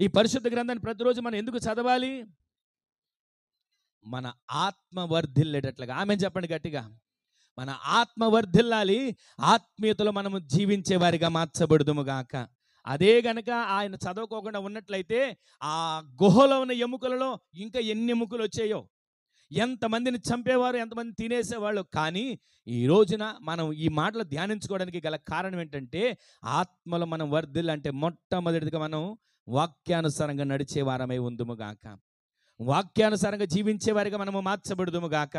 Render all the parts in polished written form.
ఈ పరిశుద్ధ గ్రంథాన్ని ప్రతిరోజు మనం ఎందుకు చదవాలి? మన ఆత్మ వర్ధిల్లేటట్లుగా. ఆమేన్ చెప్పండి గట్టిగా. మన ఆత్మ వర్ధిల్లాలి, ఆత్మీయతలో మనము జీవించే వారిగా మార్చబడుదుము గాక. అదే గనక ఆయన చదవుకోకుండా ఉన్నట్లయితే ఆ గుహలో ఉన్న ఎముకలలో ఇంకా ఎన్ని ఎముకలు వచ్చాయో, ఎంతమందిని చంపేవారు, ఎంతమంది తినేసేవాళ్ళు. కానీ ఈ రోజున మనం ఈ మాటలు ధ్యానించుకోవడానికి గల కారణం ఏంటంటే, ఆత్మలో మనం వర్ధిల్లంటే మొట్టమొదటిగా మనం వాక్యానుసారంగా నడిచే వారమై ఉందుము గాక. వాక్యానుసారంగా జీవించే వారిగా మనము మార్చబడుదుము గాక.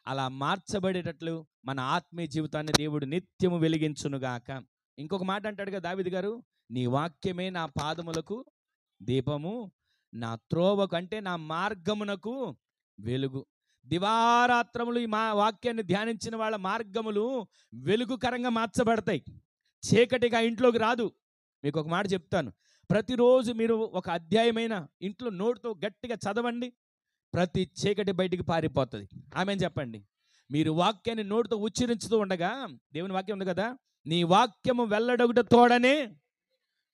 అలా మార్చబడేటట్లు మన ఆత్మీయ జీవితాన్ని దేవుడు నిత్యము వెలిగించునుగాక. ఇంకొక మాట అంటాడు కదా దావీదు గారు, నీ వాక్యమే నా పాదములకు దీపము, నా త్రోవకు అంటే నా మార్గమునకు వెలుగు. దివారాత్రములు ఈ వాక్యాన్ని ధ్యానించిన వాళ్ళ మార్గములు వెలుగుకరంగా మార్చబడతాయి. చీకటిగా ఇంట్లోకి రాదు. మీకు ఒక మాట చెప్తాను, ప్రతిరోజు మీరు ఒక అధ్యాయమైన ఇంట్లో నోటితో గట్టిగా చదవండి, ప్రతి చీకటి బయటికి పారిపోతుంది. ఆమేన్ చెప్పండి. మీరు వాక్యాన్ని నోటితో ఉచ్చరించుతూ ఉండగా, దేవుని వాక్యం ఉంది కదా, నీ వాక్యము వెల్లడొకట తోడనే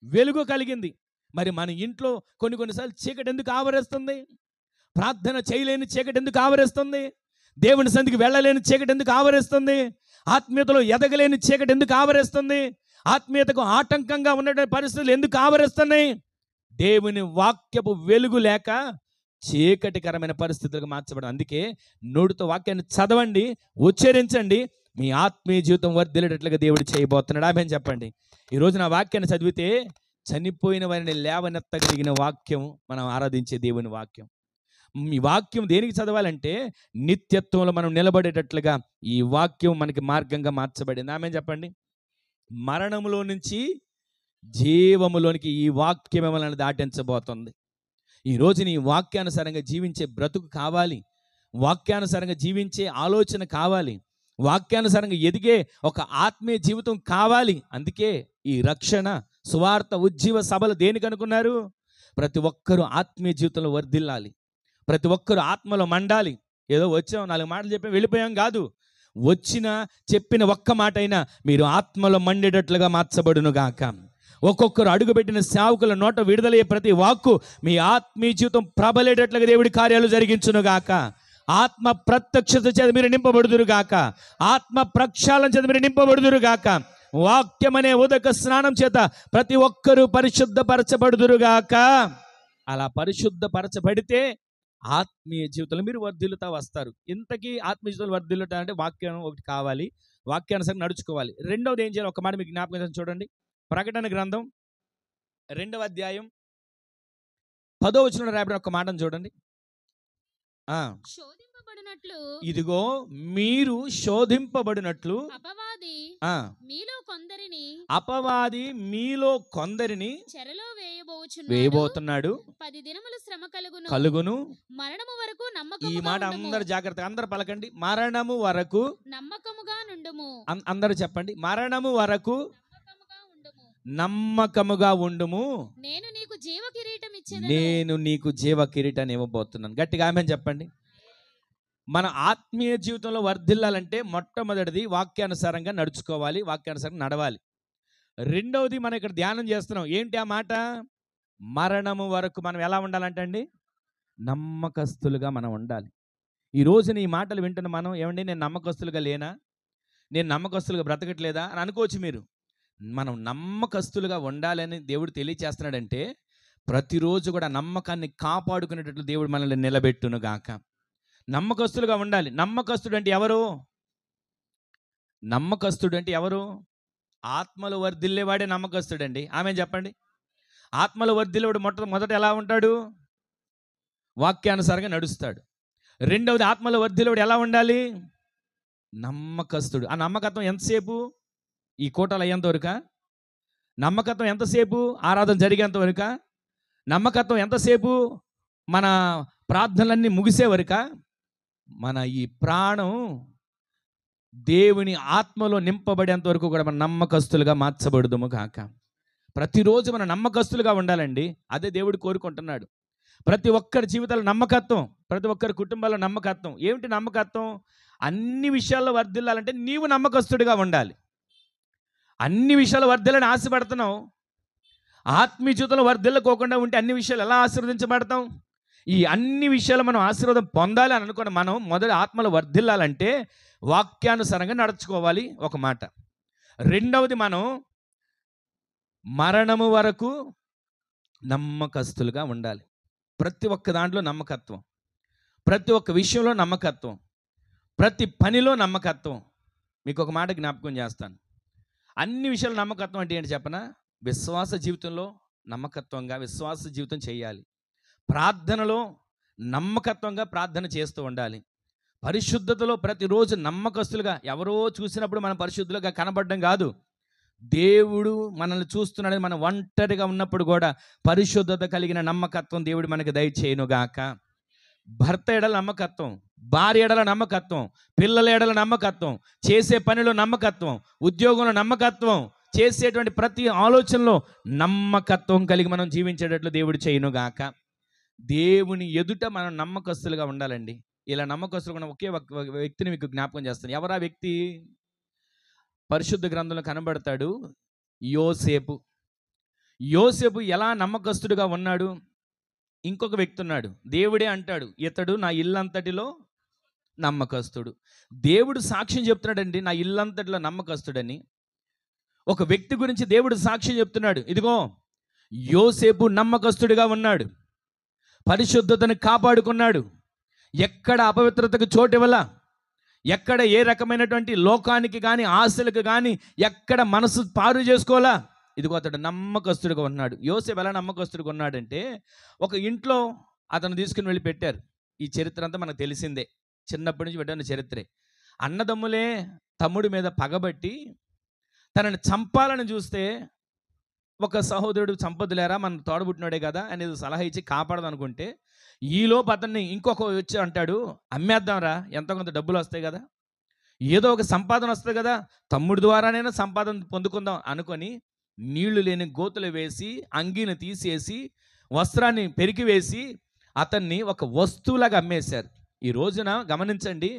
వెలుగు కలిగింది. మరి మన ఇంట్లో కొన్నిసార్లు చీకటి ఎందుకు ఆవరిస్తుంది? ప్రార్థన చేయలేని చీకటి ఎందుకు ఆవరిస్తుంది? దేవుని సన్నిధికి వెళ్ళలేని చీకటి ఎందుకు ఆవరిస్తుంది? ఆత్మీయతలో ఎదగలేని చీకటి ఎందుకు ఆవరిస్తుంది? ఆత్మీయతకు ఆటంకంగా ఉన్నటువంటి పరిస్థితులు ఎందుకు ఆవరిస్తున్నాయి? దేవుని వాక్యపు వెలుగు లేక చీకటికరమైన పరిస్థితులకు మార్చబడదు. అందుకే నోటితో వాక్యాన్ని చదవండి, ఉచ్చరించండి, మీ ఆత్మీయ జీవితం వర్ధిల్లేటట్లుగా దేవుడు చేయబోతున్నాడు. ఆమేన్ చెప్పండి. ఈరోజు నా వాక్యాన్ని చదివితే చనిపోయిన వారిని లేవనెత్తగలిగిన వాక్యం మనం ఆరాధించే దేవుని వాక్యం. ఈ వాక్యం దేనికి చదవాలంటే నిత్యత్వంలో మనం నిలబడేటట్లుగా ఈ వాక్యం మనకి మార్గంగా మార్చబడింది. ఆమేన్ చెప్పండి. మరణములో నుంచి జీవములోనికి ఈ వాక్యం మనల్ని దాటించబోతుంది. ఈరోజు నీ వాక్యానుసారంగా జీవించే బ్రతుకు కావాలి, వాక్యానుసారంగా జీవించే ఆలోచన కావాలి, వాక్యానుసారంగా ఎదిగే ఒక ఆత్మీయ జీవితం కావాలి. అందుకే ఈ రక్షణ సువార్త ఉజ్జీవ సభలు దేనికి అనుకున్నారు? ప్రతి ఒక్కరూ ఆత్మీయ జీవితంలో వర్ధిల్లాలి, ప్రతి ఒక్కరూ ఆత్మలో మండాలి. ఏదో వచ్చాం 4 మాటలు చెప్పి వెళ్ళిపోయాం కాదు. చెప్పిన ఒక్క మాట అయినా మీరు ఆత్మలో మండేటట్లుగా మార్చబడును గాక. ఒక్కొక్కరు అడుగుపెట్టిన సేవకుల నోట విడుదలయ్యే ప్రతి వాక్కు మీ ఆత్మీయ జీవితం ప్రబలేటట్లుగా దేవుడి కార్యాలు జరిగించును గాక. ఆత్మ ప్రత్యక్షత చేత మీరు నింపబడుదురు గాక, ఆత్మ ప్రక్షాళన చేత మీరు నింపబడుదురు గాక. వాక్యం అనే ఉదక స్నానం చేత ప్రతి ఒక్కరూ పరిశుద్ధపరచబడుదురు గాక. అలా పరిశుద్ధపరచబడితే ఆత్మీయ జీవితంలో మీరు వర్ధిల్లుతా వస్తారు. ఇంతకీ ఆత్మీయ జీవితంలో వర్ధిల్లుతా అంటే వాక్యం ఒకటి కావాలి, వాక్యానుసారం నడుచుకోవాలి. రెండవది ఏం చేయాలి? ఒక మాట మీకు జ్ఞాపకం చూడండి. ప్రకటన గ్రంథం 2వ అధ్యాయం 10వ వచనంలో రాయబడిన ఒక మాటను చూడండి. శోధింపబడినట్లు ఇదిగో మీరు శోధింపబడినట్లు అపవాది మీలో కొందరిని చెరలో వేయబోతున్నాడు. 10 దినములు శ్రమ కలుగును. మరణము వరకు నమ్మకముగా ఈ మాట అందరు జాగ్రత్తగా అందరు పలకండి. మరణము వరకు నమ్మకముగా నుండుము. అందరూ చెప్పండి. మరణము వరకు నమ్మకముగా ఉండుము. నేను నీకు జీవ కిరీటం ఇచ్చేదను. నేను నీకు జీవ కిరీటాన్ని ఇవ్వబోతున్నాను. గట్టిగా ఆమేన్ చెప్పండి. మన ఆత్మీయ జీవితంలో వర్ధిల్లాలంటే మొట్టమొదటిది వాక్యానుసారంగా నడుచుకోవాలి, వాక్యానుసారంగా నడవాలి. రెండవది మనం ఇక్కడ ధ్యానం చేస్తున్నాం. ఏంటి ఆ మాట? మరణము వరకు మనం ఎలా ఉండాలంటే అండి, నమ్మకస్తులుగా మనం ఉండాలి. ఈ రోజున ఈ మాటలు వింటున్న మనం, ఏమండి నేను నమ్మకస్తులుగా లేనా, నేను నమ్మకస్తులుగా బ్రతకట్లేదా అని అనుకోవచ్చు మీరు. మనం నమ్మకస్తులుగా ఉండాలని దేవుడు తెలియచేస్తున్నాడంటే ప్రతిరోజు కూడా నమ్మకాన్ని కాపాడుకునేటట్లు దేవుడు మనల్ని నిలబెట్టును గాక. నమ్మకస్తులుగా ఉండాలి. నమ్మకస్తుడు అంటే ఎవరు? నమ్మకస్తుడు అంటే ఎవరు? ఆత్మలో వర్ధిల్లేవాడే నమ్మకస్తుడండి. ఆమె చెప్పండి. ఆత్మలో వర్ధిల్లేవాడు మొదట ఎలా ఉంటాడు? వాక్యానుసారంగా నడుస్తాడు. రెండవది ఆత్మలో వర్ధిల్లేవాడు ఎలా ఉండాలి? నమ్మకస్తుడు. ఆ నమ్మకత్వం ఎంతసేపు? ఈ కోటలు అయ్యేంతవరకా? నమ్మకత్వం ఎంతసేపు? ఆరాధన జరిగేంతవరకా? నమ్మకత్వం ఎంతసేపు? మన ప్రార్థనలన్నీ ముగిసే వరకా? మన ఈ ప్రాణం దేవుని ఆత్మలో నింపబడేంత వరకు కూడా మన నమ్మకస్తులుగా మార్చబడుదుము కాక. ప్రతిరోజు మన నమ్మకస్తులుగా ఉండాలండి. అదే దేవుడు కోరుకుంటున్నాడు. ప్రతి ఒక్కరి జీవితాల్లో నమ్మకత్వం, ప్రతి ఒక్కరి కుటుంబాల్లో నమ్మకత్వం. ఏమిటి నమ్మకత్వం? అన్ని విషయాల్లో వర్ధిల్లాలంటే నీవు నమ్మకస్తుడిగా ఉండాలి. అన్ని విషయాలు వర్ధిల్లని ఆశపడుతున్నావు, ఆత్మీయ జీవితంలో వర్ధిల్లకోకుండా ఉంటే అన్ని విషయాలు ఎలా ఆశీర్వదించబడతాం? ఈ అన్ని విషయాలు మనం ఆశీర్వాదం పొందాలి అని అనుకున్న మనం మొదటి ఆత్మలో వర్ధిల్లాలంటే వాక్యానుసారంగా నడుచుకోవాలి ఒక మాట. రెండవది, మనం మరణము వరకు నమ్మకస్తులుగా ఉండాలి. ప్రతి ఒక్క దాంట్లో నమ్మకత్వం, ప్రతి ఒక్క విషయంలో నమ్మకత్వం, ప్రతి పనిలో నమ్మకత్వం. మీకు ఒక మాట జ్ఞాపకం చేస్తాను. అన్ని విషయాలు నమ్మకత్వం అంటే ఏంటి చెప్పనా? విశ్వాస జీవితంలో నమ్మకత్వంగా విశ్వాస జీవితం చేయాలి. ప్రార్థనలో నమ్మకత్వంగా ప్రార్థన చేస్తూ ఉండాలి. పరిశుద్ధతలో ప్రతిరోజు నమ్మకస్తులుగా, ఎవరో చూసినప్పుడు మనం పరిశుద్ధులుగా కనబడడం కాదు, దేవుడు మనల్ని చూస్తున్నాడని మనం ఒంటరిగా ఉన్నప్పుడు కూడా పరిశుద్ధత కలిగిన నమ్మకత్వం దేవుడు మనకి దయచేయునుగాక. భర్త ఎడల నమ్మకత్వం, భార్య ఎడల నమ్మకత్వం, పిల్లల ఎడల నమ్మకత్వం, చేసే పనిలో నమ్మకత్వం, ఉద్యోగంలో నమ్మకత్వం, చేసేటువంటి ప్రతి ఆలోచనలో నమ్మకత్వం కలిగి మనం జీవించేటట్లు దేవుడు చేయునుగాక. దేవుని ఎదుట మనం నమ్మకస్తులుగా ఉండాలండి. ఇలా నమ్మకస్తులుగా ఉన్న ఒకే ఒక వ్యక్తిని మీకు జ్ఞాపకం చేస్తాను. ఎవరా వ్యక్తి? పరిశుద్ధ గ్రంథంలో కనబడతాడు, యోసేపు. యోసేపు ఎలా నమ్మకస్తుడుగా ఉన్నాడు? ఇంకొక వ్యక్తి ఉన్నాడు, దేవుడే అంటాడు, ఇతడు నా ఇల్లంతటిలో నమ్మకస్తుడు. దేవుడు సాక్ష్యం చెప్తున్నాడండి, నా ఇల్లంతటిలో నమ్మకస్తుడని. ఒక వ్యక్తి గురించి దేవుడు సాక్ష్యం చెప్తున్నాడు, ఇదిగో యోసేపు నమ్మకస్తుడిగా ఉన్నాడు, పరిశుద్ధతను కాపాడుకున్నాడు, ఎక్కడ అపవిత్రతకు చోటు ఇవ్వాల, ఎక్కడ ఏ రకమైనటువంటి లోకానికి కానీ ఆశలకు కానీ ఎక్కడ మనసు పారు చేసుకోవాలా, ఇదిగో అతడు నమ్మకస్తుడిగా ఉన్నాడు. యోసేపు ఎలా నమ్మకస్తుడిగా ఉన్నాడంటే, ఒక ఇంట్లో అతను తీసుకుని వెళ్ళి పెట్టారు. ఈ చరిత్ర అంతా మనకు తెలిసిందే, చిన్నప్పటి నుంచి పెట్టిన చరిత్రే. అన్నదమ్ములే తమ్ముడి మీద పగబట్టి తనని చంపాలని చూస్తే, ఒక సహోదరుడు చంపదులేరా, మన తోడబుట్టినాడే కదా అనేది సలహా ఇచ్చి కాపాడదనుకుంటే, ఈలోపు అతన్ని ఇంకొక వచ్చి అంటాడు, అమ్మేద్దాంరా, ఎంతో కొంత డబ్బులు వస్తాయి కదా, ఏదో ఒక సంపాదన వస్తుంది కదా, తమ్ముడి ద్వారానైనా సంపాదన పొందుకుందాం అనుకొని నీళ్లు లేని గోతులు వేసి, అంగీని తీసేసి, వస్త్రాన్ని పెరికి వేసి అతన్ని ఒక వస్తువులాగా అమ్మేశారు. ఈ రోజున గమనించండి,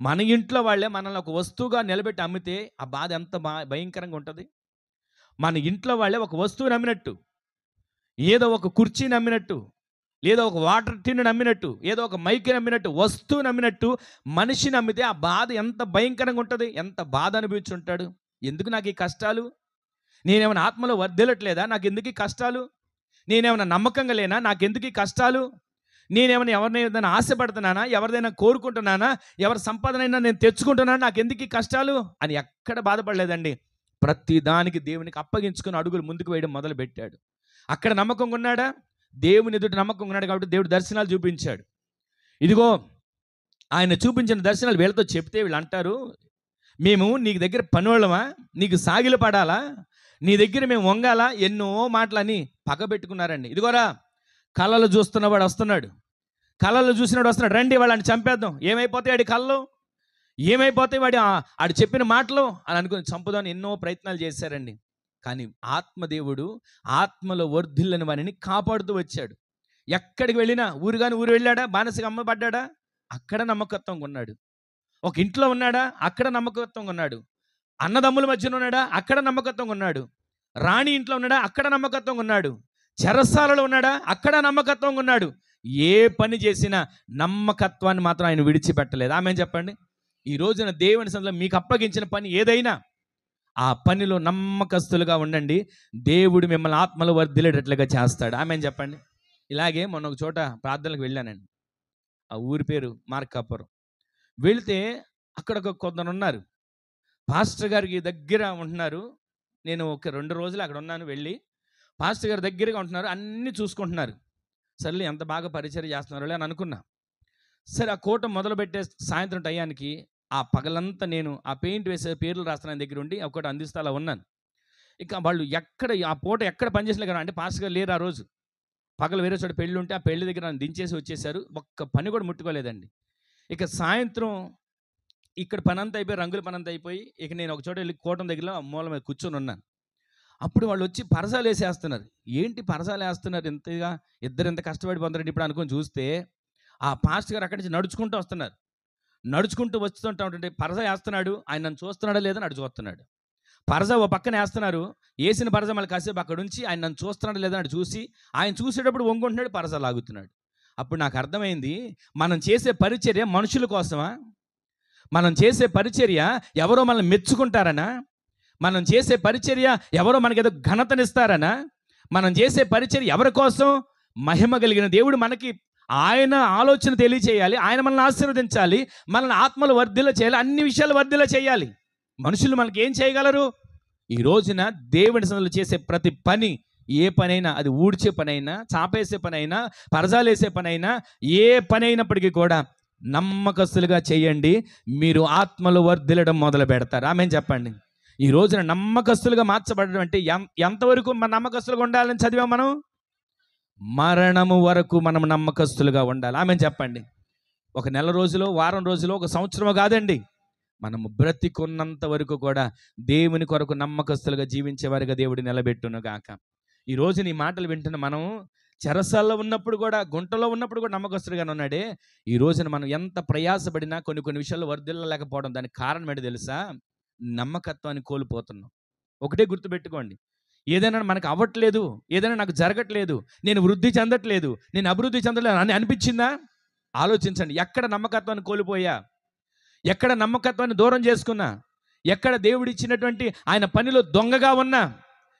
మన ఇంట్లో వాళ్ళే మనల్ని ఒక వస్తువుగా నిలబెట్టి అమ్మితే ఆ బాధ ఎంత భయంకరంగా ఉంటుంది. మన ఇంట్లో వాళ్ళే ఒక వస్తువుని అమ్మినట్టు, ఏదో ఒక కుర్చీని అమ్మినట్టు, లేదా ఒక వాటర్ టిన్ను నమ్మినట్టు, ఏదో ఒక మైక్ని నమ్మినట్టు, వస్తువు నమ్మినట్టు మనిషిని నమ్మితే ఆ బాధ ఎంత భయంకరంగా ఉంటుంది, ఎంత బాధ అనుభవించుంటాడు. ఎందుకు నాకు ఈ కష్టాలు? నేనేమైనా ఆత్మలో వర్ధిల్లట్లేదా? నాకు ఎందుకు ఈ కష్టాలు? నేనేమైనా నమ్మకంగా లేనా? నాకెందుకు ఈ కష్టాలు? నేనేమైనా ఎవరినైనా ఆశపడుతున్నానా? ఎవరిదైనా కోరుకుంటున్నానా? ఎవరి సంపాదనైనా నేను తెచ్చుకుంటున్నానా? నాకెందుకు ఈ కష్టాలు అని ఎక్కడ బాధపడలేదండి. ప్రతి దానికి దేవునికి అప్పగించుకుని అడుగులు ముందుకు వేయడం మొదలు పెట్టాడు. అక్కడ నమ్మకంగా ఉన్నాడా? దేవుని ఎదుట నమ్మకంగా ఉన్నాడు కాబట్టి దేవుడు దర్శనాలు చూపించాడు. ఇదిగో ఆయన చూపించిన దర్శనాలు వీళ్ళతో చెప్తే వీళ్ళు అంటారు, మేము నీకు దగ్గర పనివాళ్ళమా, నీకు సాగిలు పడాలా, నీ దగ్గర మేము వంగాలా, ఎన్నో మాటలని పగబెట్టుకున్నారండి. ఇదిగోరా, కళలు చూస్తున్నవాడు వస్తున్నాడు, కళలు చూసినాడు వస్తున్నాడు, రండి వాళ్ళని చంపేద్దాం, ఏమైపోతాయి ఆడి కళ్ళు, ఏమైపోతాయి ఆడు చెప్పిన మాటలు అని అనుకుని చంపుదామని ఎన్నో ప్రయత్నాలు చేశారండి. కానీ ఆత్మదేవుడు ఆత్మలో వర్ధిల్లని వారిని కాపాడుతూ వచ్చాడు. ఎక్కడికి వెళ్ళినా, ఊరు కానీ ఊరు వెళ్ళాడా, బానిసగా అమ్మబడ్డా, అక్కడ నమ్మకత్వంగా ఉన్నాడు. ఒక ఇంట్లో ఉన్నాడా, అక్కడ నమ్మకత్వంగా ఉన్నాడు. అన్నదమ్ముల మధ్యన ఉన్నాడా, అక్కడ నమ్మకత్వంగా ఉన్నాడు. రాణి ఇంట్లో ఉన్నాడా, అక్కడ నమ్మకత్వంగా ఉన్నాడు. చెరసాలలో ఉన్నాడా, అక్కడ నమ్మకత్వంగా ఉన్నాడు. ఏ పని చేసినా నమ్మకత్వాన్ని మాత్రం ఆయన విడిచిపెట్టలేదు. ఆమె చెప్పండి. ఈ రోజున దేవుని సన్నిధిలో మీకు అప్పగించిన పని ఏదైనా ఆ పనిలో నమ్మకస్తులుగా ఉండండి, దేవుడు మిమ్మల్ని ఆత్మలో వర్ధిల్లేటట్లుగా చేస్తాడు. ఆమె చెప్పండి. ఇలాగే మొన్న ఒక చోట ప్రార్థనలకు వెళ్ళానండి. ఆ ఊరి పేరు మార్కాపురం. వెళితే అక్కడ కొందరు ఉన్నారు, పాస్టర్ గారికి దగ్గర ఉంటున్నారు. నేను ఒక 2 రోజులు అక్కడ ఉన్నాను. వెళ్ళి పాస్టర్ గారి దగ్గరగా ఉంటున్నారు, అన్నీ చూసుకుంటున్నారు. సర్లే, ఎంత బాగా పరిచయం చేస్తున్నారు అని అనుకున్నా. సరే, ఆ కూటం మొదలుపెట్టే సాయంత్రం టయానికి ఆ పగలంతా నేను ఆ పెయింట్ వేసే పేర్లు రాస్తున్న దగ్గర ఉండి ఒకటి అందిస్తా అలా ఉన్నాను. ఇక వాళ్ళు ఎక్కడ ఆ పూట ఎక్కడ పనిచేసలే కదా, అంటే పాస్టర్ గారు లేరు ఆ రోజు. పగలు వేరే చోట పెళ్ళి ఉంటే ఆ పెళ్లి దగ్గర నన్ను దించేసి వచ్చేసారు. ఒక్క పని కూడా ముట్టుకోలేదండి. ఇక సాయంత్రం ఇక్కడ పని అంతా అయిపోయి, రంగుల పని అంతా అయిపోయి, ఇక నేను ఒక చోట వెళ్ళి కూటం దగ్గర మూల మీద కూర్చొని ఉన్నాను. అప్పుడు వాళ్ళు వచ్చి పరసాలు వేసేస్తున్నారు. ఏంటి పరసాలు వేస్తున్నారు ఇంతగా, ఇద్దరు ఎంత కష్టపడి పొందరండి ఇప్పుడు అనుకొని చూస్తే, ఆ పాస్టర్ గారు అక్కడి నుంచి నడుచుకుంటూ వస్తున్నారు. నడుచుకుంటూ వస్తుంటా ఉంటుంటే పరస వేస్తున్నాడు, ఆయన నన్ను చూస్తున్నాడా లేదని అడుగుతున్నాడు. పరస ఓ పక్కన వేస్తున్నారు, వేసిన పరస మళ్ళీ కాసేపు అక్కడ ఉంచి ఆయన నన్ను చూస్తున్నాడు లేదా అని చూసి ఆయన చూసేటప్పుడు వంగుంటున్నాడు, పరస లాగుతున్నాడు. అప్పుడు నాకు అర్థమైంది, మనం చేసే పరిచర్య మనుషుల కోసమా? మనం చేసే పరిచర్య ఎవరో మనల్ని మెచ్చుకుంటారనా? మనం చేసే పరిచర్య ఎవరో మనకి ఏదో ఘనతనిస్తారనా? మనం చేసే పరిచర్య ఎవరి కోసం? మహిమ కలిగిన దేవుడు మనకి ఆయన ఆలోచన తెలియచేయాలి, ఆయన మనల్ని ఆశీర్వదించాలి, మనల్ని ఆత్మలు వర్ధిల్ల చేయాలి, అన్ని విషయాలు వర్ధిల్ల చేయాలి. మనుషులు మనకి ఏం చేయగలరు? ఈ రోజున దేవుని సన్నిధిలో చేసే ప్రతి పని, ఏ పనైనా, అది ఊడ్చే పనైనా, చాపేసే పనైనా, పరజాలేసే పనైనా, ఏ పని అయినప్పటికీ కూడా నమ్మకస్తులుగా చేయండి, మీరు ఆత్మలు వర్ధిల్లడం మొదలు పెడతారు. ఆమేన్ చెప్పండి. ఈ రోజున నమ్మకస్తులుగా మార్చబడడం అంటే ఎంతవరకు మన నమ్మకస్తులుగా ఉండాలని చదివాం మనం? మరణము వరకు మనం నమ్మకస్తులుగా ఉండాలి. ఆమేన్ చెప్పండి. ఒక నెల రోజులో, వారం రోజులో, ఒక సంవత్సరమో కాదండి, మనము బ్రతికున్నంత వరకు కూడా దేవుని కొరకు నమ్మకస్తులుగా జీవించేవారిగా దేవుడు నిలబెట్టును గాక. ఈ రోజు నీ మాటలు వింటున్న మనం చెరసాల్లో ఉన్నప్పుడు కూడా, గుంటలో ఉన్నప్పుడు కూడా నమ్మకస్తులుగానే ఉన్నాడే. ఈ రోజున మనం ఎంత ప్రయాసపడినా కొన్ని విషయాల్లో వర్ధిల్లలేకపోవడం దానికి కారణం ఏంటో తెలుసా? నమ్మకత్వాన్ని కోల్పోతున్నాం. ఒకటే గుర్తుపెట్టుకోండి, ఏదైనా మనకు అవ్వట్లేదు, ఏదైనా నాకు జరగట్లేదు, నేను వృద్ధి చెందట్లేదు, నేను అభివృద్ధి చెందలేదు అని అనిపించిందా? ఆలోచించండి. ఎక్కడ నమ్మకత్వాన్ని కోల్పోయా? ఎక్కడ నమ్మకత్వాన్ని దూరం చేసుకున్నా? ఎక్కడ దేవుడు ఇచ్చినటువంటి ఆయన పనిలో దొంగగా ఉన్నా?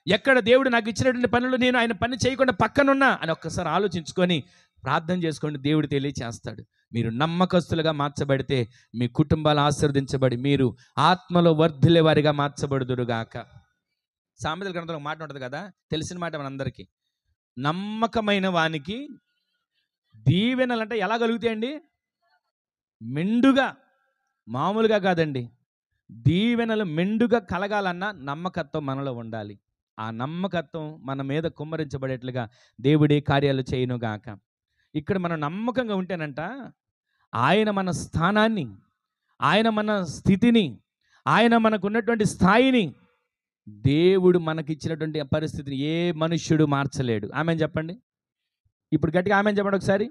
ఎక్కడ దేవుడు నాకు ఇచ్చినటువంటి పనులు నేను ఆయన పని చేయకుండా పక్కనున్నా అని ఒక్కసారి ఆలోచించుకొని ప్రార్థన చేసుకోండి. దేవుడు తెలియచేస్తాడు. మీరు నమ్మకస్తులుగా మార్చబడితే మీ కుటుంబాలు ఆశీర్వదించబడి మీరు ఆత్మలో వర్ధిల్లే వారిగా మార్చబడుదురుగాక. సామెతల గ్రంథంలో ఒక మాట ఉంటుంది కదా, తెలిసిన మాట మనందరికీ. నమ్మకమైన వానికి దీవెనలు అంటే ఎలా కలుగుతాయండి? మెండుగా, మామూలుగా కాదండి. దీవెనలు మెండుగా కలగాలన్నా నమ్మకత్వం మనలో ఉండాలి. ఆ నమ్మకత్వం మన మీద కుమ్మరించబడేట్లుగా దేవుడే కార్యాలు చేయనుగాక. ఇక్కడ మనం నమ్మకంగా ఉంటేనంట, ఆయన మన స్థానాన్ని, ఆయన మన స్థితిని, ఆయన మనకున్నటువంటి స్థాయిని, దేవుడు మనకిచ్చినటువంటి పరిస్థితిని ఏ మనుష్యుడు మార్చలేడు. ఆమెన్ చెప్పండి. ఇప్పుడు గట్టిగా ఆమెన్ చెప్పండి ఒకసారి.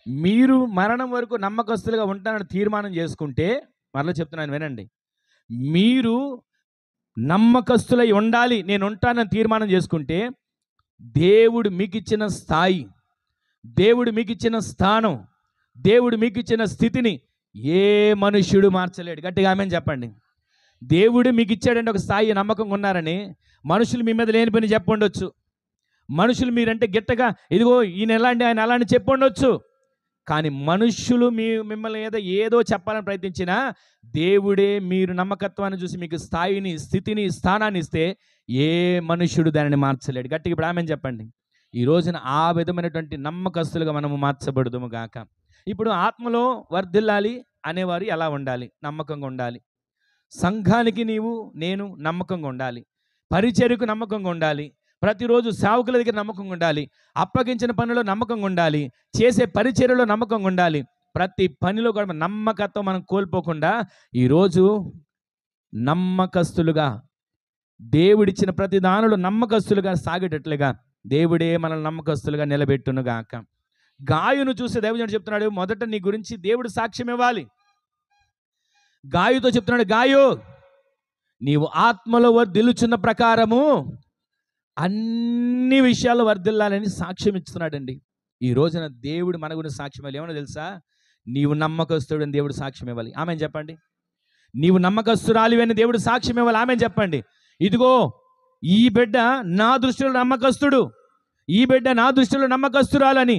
మీరు మరణం వరకు నమ్మకస్తులుగా ఉంటానని తీర్మానం చేసుకుంటే, మరలా చెప్తున్నాను వినండి, మీరు నమ్మకస్తులై ఉండాలి, నేను ఉంటానని తీర్మానం చేసుకుంటే, దేవుడు మీకు ఇచ్చిన స్థాయి, దేవుడు మీకు ఇచ్చిన స్థానం, దేవుడు మీకు ఇచ్చిన స్థితిని ఏ మనుష్యుడు మార్చలేడు. గట్టిగా ఆమెన్ చెప్పండి. దేవుడు మీకు ఇచ్చాడంటే ఒక స్థాయి, నమ్మకంగా ఉన్నారని మనుషులు మీ మీద లేని పని చెప్పండొచ్చు, మనుషులు మీరంటే గిట్టగా ఇదిగో ఈయన ఎలా అండి ఆయన అలా అని చెప్పండొచ్చు. కానీ మనుష్యులు మిమ్మల్ని ఏదో చెప్పాలని ప్రయత్నించినా దేవుడే మీరు నమ్మకత్వాన్ని చూసి మీకు స్థాయిని, స్థితిని, స్థానాన్ని ఇస్తే ఏ మనుష్యుడు దానిని మార్చలేడు. గట్టిగా ఇప్పుడు ఆమెన్ చెప్పండి. ఈ రోజున ఆ విధమైనటువంటి నమ్మకస్తులుగా మనము మార్చబడుదుము గాక. ఇప్పుడు ఆత్మలో వర్ధిల్లాలి అనేవారు ఎలా ఉండాలి? నమ్మకంగా ఉండాలి. సంఘానికి నేను నమ్మకంగా ఉండాలి. పరిచర్యకు నమ్మకంగా ఉండాలి. ప్రతిరోజు సేవకుల దగ్గర నమ్మకంగా ఉండాలి. అప్పగించిన పనిలో నమ్మకంగా ఉండాలి. చేసే పరిచర్యలో నమ్మకంగా ఉండాలి. ప్రతి పనిలో కూడా నమ్మకత్వం మనం కోల్పోకుండా ఈరోజు నమ్మకస్తులుగా, దేవుడిచ్చిన ప్రతి దానిలో నమ్మకస్తులుగా సాగేటట్లుగా దేవుడే మనల్ని నమ్మకస్తులుగా నిలబెట్టునుగాక. గాయును చూసి దైవజనుడు చెప్తున్నాడు, మొదట నీ గురించి దేవుడు సాక్ష్యం ఇవ్వాలి. గాయుతో చెప్తున్నాడు, గాయు నీవు ఆత్మలో వర్ధిల్లుచున్న ప్రకారము అన్ని విషయాలు వర్ధిల్లాలని సాక్ష్యం ఇస్తున్నాడండి. ఈ రోజున దేవుడు మన గురించి సాక్ష్యం ఇవ్వాలి. ఏమన్నా తెలుసా? నీవు నమ్మకస్తుడు అని దేవుడు సాక్ష్యం ఇవ్వాలి. ఆమెన్ చెప్పండి. నీవు నమ్మకస్తురాలివి అని దేవుడు సాక్ష్యం ఇవ్వాలి. ఆమెన్ చెప్పండి. ఇదిగో ఈ బిడ్డ నా దృష్టిలో నమ్మకస్తుడు, ఈ బిడ్డ నా దృష్టిలో నమ్మకస్తురాలని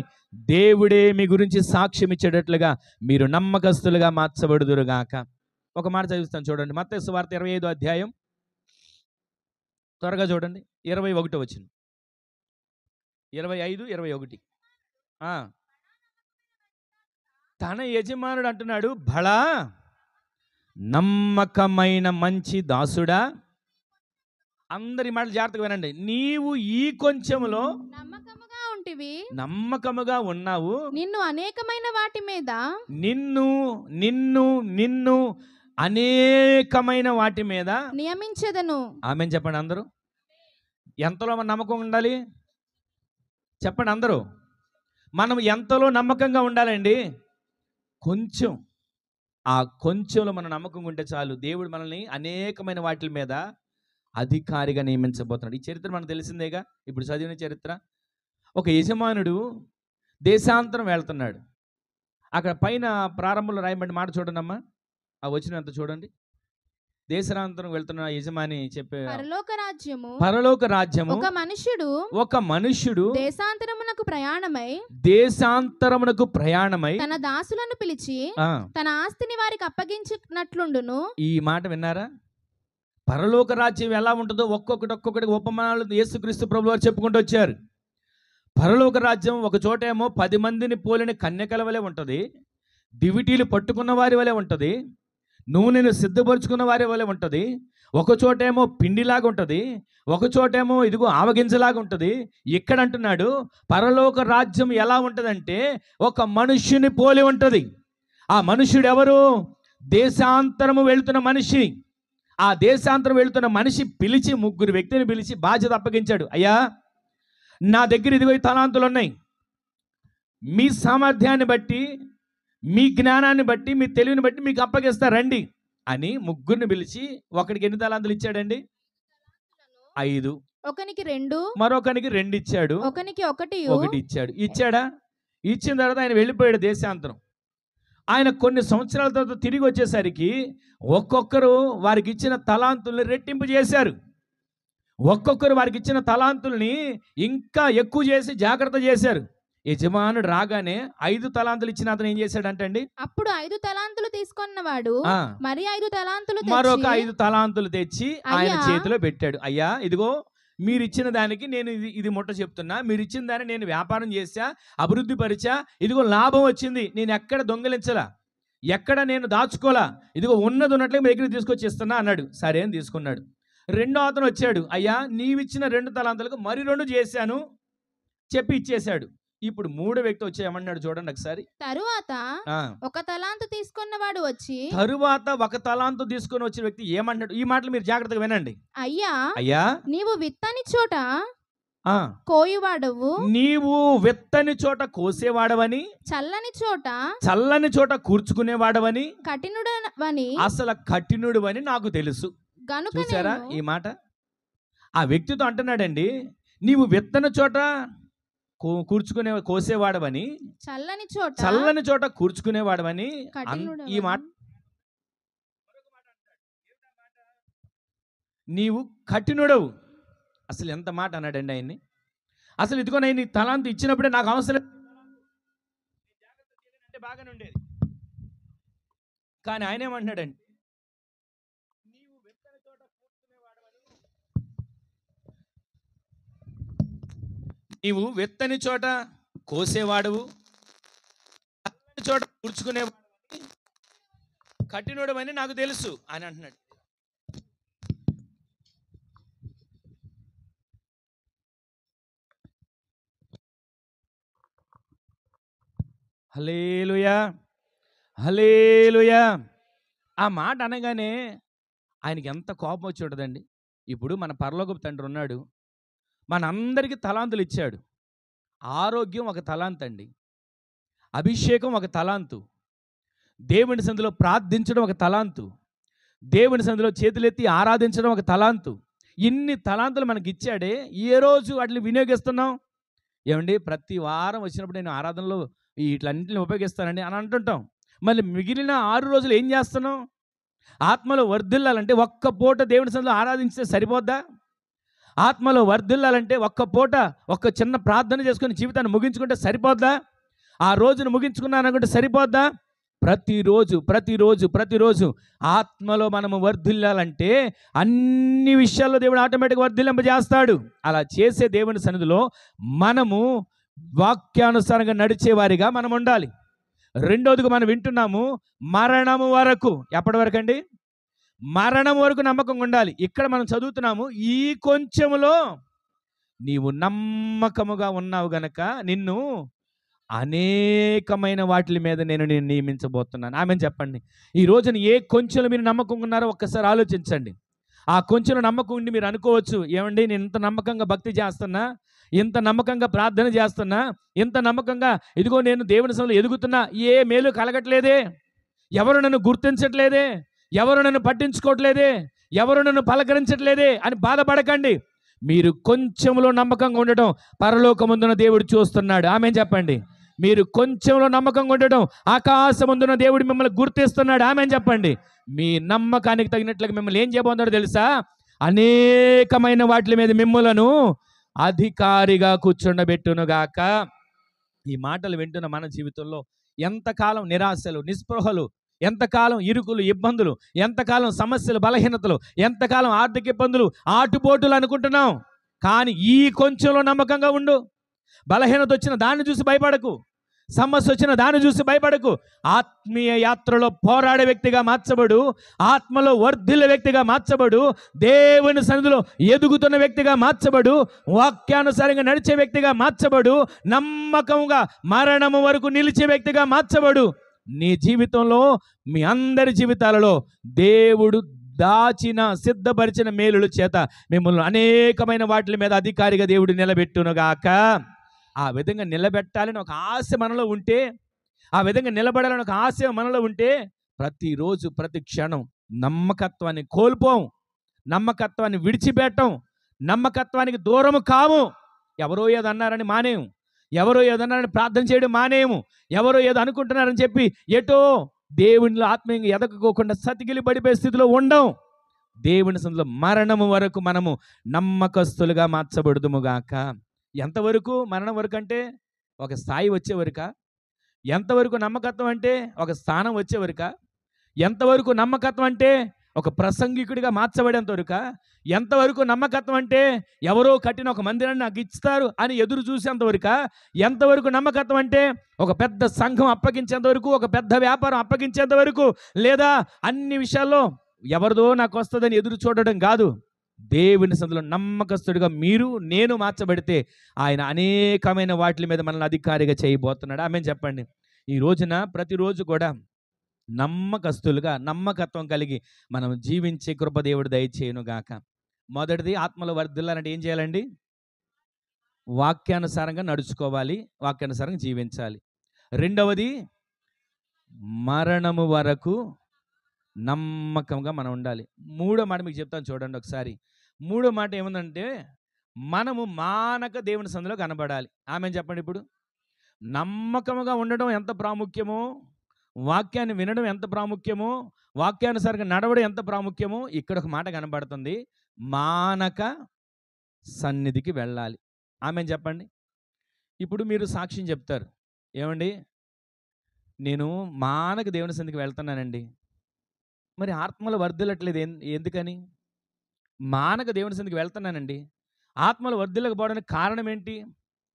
దేవుడే మీ గురించి సాక్ష్యం ఇచ్చేటట్లుగా మీరు నమ్మకస్తులుగా మార్చబడుదురుగాక. ఒక మాట చదివిస్తాను చూడండి. మత్తయి సువార్త 25వ అధ్యాయం, త్వరగా చూడండి, 21వ వచనం. 25, 21. తన యజమానుడు అంటున్నాడు, భళా నమ్మకమైన మంచి దాసుడా. అందరి మాటలు జాగ్రత్తగా వినండి. నీవు ఈ కొంచెములో నమ్మకముగా ఉంటివి, నమ్మకముగా ఉన్నావు, నిన్ను అనేకమైన వాటి మీద నిన్ను అనేకమైన వాటి మీద నియమించెదను. ఆమేన్ చెప్పండి అందరూ. ఎంతలో మన నమ్మకం ఉండాలి చెప్పండి అందరూ. మనం ఎంతలో నమ్మకంగా ఉండాలండి? కొంచెం. ఆ కొంచెంలో మనం నమ్మకంగా ఉంటే చాలు, దేవుడు మనల్ని అనేకమైన వాటి మీద అధికారిగా నియమించబోతున్నాడు. ఈ చరిత్ర మనకు తెలిసిందేగా, ఇప్పుడు చదివిన చరిత్ర. ఒక యజమానుడు దేశాంతరం వెళ్తున్నాడు. అక్కడ పైన ప్రారంభంలో రాయబడిన మాట చూడండి అమ్మా, ఆ వచనం ఎంత చూడండి. దేశాంతరం వెళ్తున్న యజమాని చెప్పే పరలోక రాజ్యము ఒక మనుష్యుడు దేశాంతరమునకు ప్రయాణమై తన దాసులను పిలిచి తన ఆస్తిని వారికి అప్పగించినట్లుండును. ఈ మాట విన్నారా? పరలోక రాజ్యం ఎలా ఉంటుందో ఒక్కొక్కటి ఉపమానాలు యేసుక్రీస్తు ప్రభువు వారు చెప్పుకుంటూ వచ్చారు. పరలోక రాజ్యం ఒక చోటేమో 10 మందిని పోలిన కన్యకల వలె ఉంటుంది, దివిటీలు పట్టుకున్న వారి వలె ఉంటుంది, నూనెను సిద్ధపరుచుకున్న వారి వలె ఉంటుంది. ఒక చోటేమో పిండిలాగా ఉంటుంది, ఒక చోటేమో ఇదిగో ఆవగింజలాగా ఉంటుంది. ఇక్కడ అంటున్నాడు పరలోక రాజ్యం ఎలా ఉంటుందంటే ఒక మనుష్యుని పోలి ఉంటుంది. ఆ మనుష్యుడు ఎవరు? దేశాంతరము వెళుతున్న మనిషి. ఆ దేశాంతరం వెళుతున్న మనిషి పిలిచి 3 వ్యక్తిని పిలిచి బాధ్యత అప్పగించాడు. అయ్యా, నా దగ్గర ఇదిగో ఈ తలాంతులు ఉన్నాయి, మీ సామర్థ్యాన్ని బట్టి, మీ జ్ఞానాన్ని బట్టి, మీ తెలివిని బట్టి మీకు అప్పగిస్తా రండి అని 3 పిలిచి ఒకడికి ఎన్ని తలాంతులు ఇచ్చాడండి? 5. ఒకనికి 2, మరొకనికి 2 ఇచ్చాడు, ఒకనికి 1 ఇచ్చాడు. ఇచ్చాడా? ఇచ్చిన తర్వాత ఆయన వెళ్ళిపోయాడు దేశాంతరం. ఆయన కొన్ని సంవత్సరాల తర్వాత తిరిగి వచ్చేసరికి ఒక్కొక్కరు వారికి ఇచ్చిన తలాంతుల్ని రెట్టింపు చేశారు. ఒక్కొక్కరు వారికి ఇచ్చిన తలాంతుల్ని ఇంకా ఎక్కువ చేసి జాగ్రత్త చేశారు. యజమానుడు రాగానే 5 తలాంతులు ఇచ్చిన అతను ఏం చేశాడంటే అండి, అప్పుడు 5 తలాంతులు తీసుకున్నవాడు మరి 5 తలాంతులు మరొక 5 తలాంతులు తెచ్చి ఆయన చేతిలో పెట్టాడు. అయ్యా, ఇదిగో మీరు ఇచ్చిన దానికి నేను ఇది ముట్ట చెప్తున్నా, మీరు ఇచ్చిన దాన్ని నేను వ్యాపారం చేశా, అభివృద్ధి పరిచా, ఇదిగో లాభం వచ్చింది, నేను ఎక్కడ దొంగలించలా, ఎక్కడ నేను దాచుకోలా, ఇదిగో ఉన్నది ఉన్నట్లే మీ దగ్గర తీసుకొచ్చి ఇస్తున్నా అన్నాడు. సరే అని తీసుకున్నాడు. 2వ అతను వచ్చాడు. అయ్యా, నీవిచ్చిన 2 తలాంతులకు మరి 2 చేశాను చెప్పి ఇచ్చేశాడు. ఇప్పుడు 3వ వ్యక్తి వచ్చి ఏమన్నాడు చూడండి ఒకసారి. తరువాత 1 తలాంతు తీసుకున్నవాడు వచ్చి తరువాత 1 తలాంతు తీసుకొని వచ్చిన వ్యక్తి ఏమన్నాడు? ఈ మాటలు మీరు జాగ్రత్తగా వినండి. అయ్యా, నీవు విత్తని చోట కోయువాడవు, నీవు విత్తని చోట కోసేవాడవని, చల్లని చోట కూర్చుకునేవాడవని, కఠినుడవని, అసలు కఠినుడు అని నాకు తెలుసు. చూసారా ఈ మాట? ఆ వ్యక్తితో అంటున్నాడండి, నీవు విత్తని చోట కోసేవాడవని, చల్లని చోట కూర్చుకునేవాడవని. ఈ మాట నీవు కఠినుడవు. అసలు ఎంత మాట అన్నాడండి ఆయన్ని. అసలు ఇదిగో నేను తలాంతు ఇచ్చినప్పుడే నాకు అవసరం అంటే బాగానే ఉండేది, కానీ ఆయన ఏమంటున్నాడండి, నీవు విత్తని చోట కోసేవాడువు, చోట కూర్చుకునేవాడు, కఠినుడు అని నాకు తెలుసు అని అంటున్నాడు. హల్లెలూయా, హల్లెలూయా. ఆ మాట అనగానే ఆయనకి ఎంత కోపం వచ్చి ఉంటుందండి. ఇప్పుడు మన పరలోకపు తండ్రి ఉన్నాడు, మనందరికీ తలాంతులు ఇచ్చాడు. ఆరోగ్యం ఒక తలాంత్ అండి, అభిషేకం ఒక తలాంతు, దేవుని సన్నిధిలో ప్రార్థించడం ఒక తలాంతు, దేవుని సన్నిధిలో చేతులెత్తి ఆరాధించడం ఒక తలాంతు. ఇన్ని తలాంతులు మనకి ఇచ్చాడే, ఏ రోజు వాటిని వినియోగిస్తున్నాం? ఏమండి, ప్రతి వారం వచ్చినప్పుడు నేను ఆరాధనలో వీటిలన్నింటిని ఉపయోగిస్తానండి అని అంటుంటాం. మళ్ళీ మిగిలిన 6 రోజులు ఏం చేస్తున్నాం? ఆత్మలో వర్ధిల్లాలంటే ఒక్క పూట దేవుని సన్నిధిలో ఆరాధించితే సరిపోద్దా? ఆత్మలో వర్ధిల్లాలంటే ఒక్క పూట ఒక్క చిన్న ప్రార్థన చేసుకుని జీవితాన్ని ముగించుకుంటే సరిపోద్దా? ఆ రోజును ముగించుకున్నాననుకుంటే సరిపోద్దా? ప్రతిరోజు ఆత్మలో మనము వర్ధిల్లాలంటే అన్ని విషయాల్లో దేవుడు ఆటోమేటిక్గా వర్ధిల్లింపజేస్తాడు. అలా చేసే దేవుని సన్నిధిలో మనము వాక్యానుసారంగా నడిచేవారిగా మనం ఉండాలి. రెండోదిగా మనం వింటున్నాము, మరణము వరకు. ఎప్పటి వరకు అండి? మరణం వరకు నమ్మకంగా ఉండాలి. ఇక్కడ మనం చదువుతున్నాము, ఈ కొంచెములో నీవు నమ్మకముగా ఉన్నావు గనక నిన్ను అనేకమైన వాటి మీద నేను నియమించబోతున్నాను. ఆమెను చెప్పండి. ఈ రోజున ఏ కొంచెంలో మీరు నమ్మకంగా ఉన్నారో ఒక్కసారి ఆలోచించండి. ఆ కొంచెంలో నమ్మకం ఉండి మీరు అనుకోవచ్చు, ఏమండి నేను ఇంత నమ్మకంగా భక్తి చేస్తున్నా, ఇంత నమ్మకంగా ప్రార్థన చేస్తున్నా, ఇంత నమ్మకంగా ఇదిగో నేను దేవుని సన్నిధిలో ఎదుగుతున్నా, ఏ మేలు కలగట్లేదే, ఎవరు నన్ను గుర్తించట్లేదే, ఎవరు నన్ను పట్టించుకోవట్లేదే, ఎవరు నన్ను పలకరించట్లేదే అని బాధపడకండి. మీరు కొంచెంలో నమ్మకంగా ఉండటం పరలోకమందున దేవుడు చూస్తున్నాడు. ఆమేన్ చెప్పండి. మీరు కొంచెంలో నమ్మకంగా ఉండటం ఆకాశమందున దేవుడు మిమ్మల్ని గుర్తిస్తున్నాడు. ఆమేన్ చెప్పండి. మీ నమ్మకానికి తగినట్లుగా మిమ్మల్ని ఏం చేయబోతున్నాడో తెలుసా? అనేకమైన వాటి మీద మిమ్ములను అధికారిగా కూర్చుండబెట్టునుగాక. ఈ మాటలు వింటున్న మన జీవితంలో ఎంతకాలం నిరాశలు, నిస్పృహలు, ఎంతకాలం ఇరుకులు, ఇబ్బందులు, ఎంతకాలం సమస్యలు, బలహీనతలు, ఎంతకాలం ఆర్థిక ఇబ్బందులు, ఆటుపోటులు అనుకుంటున్నాం. కానీ ఈ కొంచెంలో నమ్మకంగా ఉండు. బలహీనత వచ్చిన దాన్ని చూసి భయపడకు, సమస్య వచ్చిన దాన్ని చూసి భయపడకు. ఆత్మీయ యాత్రలో పోరాడే వ్యక్తిగా మార్చబడు, ఆత్మలో వర్ధిల్ల వ్యక్తిగా మార్చబడు, దేవుని సన్నిధిలో ఎదుగుతున్న వ్యక్తిగా మార్చబడు, వాక్యానుసారంగా నడిచే వ్యక్తిగా మార్చబడు, నమ్మకంగా మరణము వరకు నిలిచే వ్యక్తిగా మార్చబడు. నీ జీవితంలో, మీ అందరి జీవితాలలో దేవుడు దాచిన, సిద్ధపరిచిన మేలుల చేత మిమ్మల్ని అనేకమైన వాటి మీద అధికారిగా దేవుడు నిలబెట్టునుగాక. ఆ విధంగా నిలబెట్టాలని ఒక ఆశ మనలో ఉంటే, ఆ విధంగా నిలబడాలని ఒక ఆశ మనలో ఉంటే, ప్రతిరోజు ప్రతి క్షణం నమ్మకత్వాన్ని కోల్పోం, నమ్మకత్వాన్ని విడిచిపెట్టం, నమ్మకత్వానికి దూరము కాము. ఎవరో ఏదో అన్నారని మానేము, ఎవరో ఏదన్నారని ప్రార్థన చేయడం మానేము, ఎవరో ఏదో అనుకుంటున్నారని చెప్పి ఎటో దేవునిలో ఆత్మీయంగా ఎదగకోకుండా సతికిలి పడిపోయే స్థితిలో ఉండం. దేవుని సన్నిధిలో మరణము వరకు మనము నమ్మకస్తులుగా మార్చబడుదుముగాక. ఎంతవరకు మరణం వరకు అంటే ఒక స్థాయి వచ్చేవరక? ఎంతవరకు నమ్మకత్వం అంటే ఒక స్థానం వచ్చేవరక? ఎంతవరకు నమ్మకత్వం అంటే ఒక ప్రసంగికుడిగా మార్చబడేంతవరక? ఎంతవరకు నమ్మకత్వం అంటే ఎవరో కట్టిన ఒక మందిరాన్ని నాకు ఇస్తారు అని ఎదురు చూసేంతవరక? ఎంతవరకు నమ్మకత్వం అంటే ఒక పెద్ద సంఘం అప్పగించేంతవరకు, ఒక పెద్ద వ్యాపారం అప్పగించేంతవరకు, లేదా అన్ని విషయాల్లో ఎవరిదో నాకు వస్తుందని ఎదురు చూడడం కాదు. దేవుని సన్నిధిలో నమ్మకస్తుడిగా మీరు, నేను మార్చబడితే ఆయన అనేకమైన వాటి మీద మనల్ని అధికారిగా చేయబోతున్నాడు. ఆమేన్ చెప్పండి. ఈ రోజున ప్రతిరోజు కూడా నమ్మకస్తులుగా, నమ్మకత్వం కలిగి మనం జీవించే కృప దేవుడు దయచేయునుగాక. మొదటిది, ఆత్మలో వర్ధిల్లాలంటే ఏం చేయాలండి? వాక్యానుసారంగా నడుచుకోవాలి, వాక్యానుసారంగా జీవించాలి. రెండవది, మరణము వరకు నమ్మకంగా మనం ఉండాలి. మూడో మాట మీకు చెప్తాను చూడండి ఒకసారి. మూడో మాట ఏముందంటే, మనము మానక దేవుని సన్నిధిలో కనబడాలి. ఆమేన్ చెప్పండి. ఇప్పుడు నమ్మకముగా ఉండడం ఎంత ప్రాముఖ్యమో, వాక్యాన్ని వినడం ఎంత ప్రాముఖ్యమో, వాక్యానుసారంగా నడవడం ఎంత ప్రాముఖ్యమో ఇక్కడ ఒక మాట కనబడుతుంది. మానక సన్నిధికి వెళ్ళాలి. ఆమేన్ చెప్పండి. ఇప్పుడు మీరు సాక్ష్యం చెప్తారు, ఏమండి నేను మానక దేవుని సన్నిధికి వెళ్తున్నానండి, మరి ఆత్మలో వర్ధిల్లట్లేదు ఎందుకని? మానక దేవుని సన్నిధికి వెళ్తున్నానండి, ఆత్మలో వర్ధిల్లకపోవడానికి కారణం ఏంటి?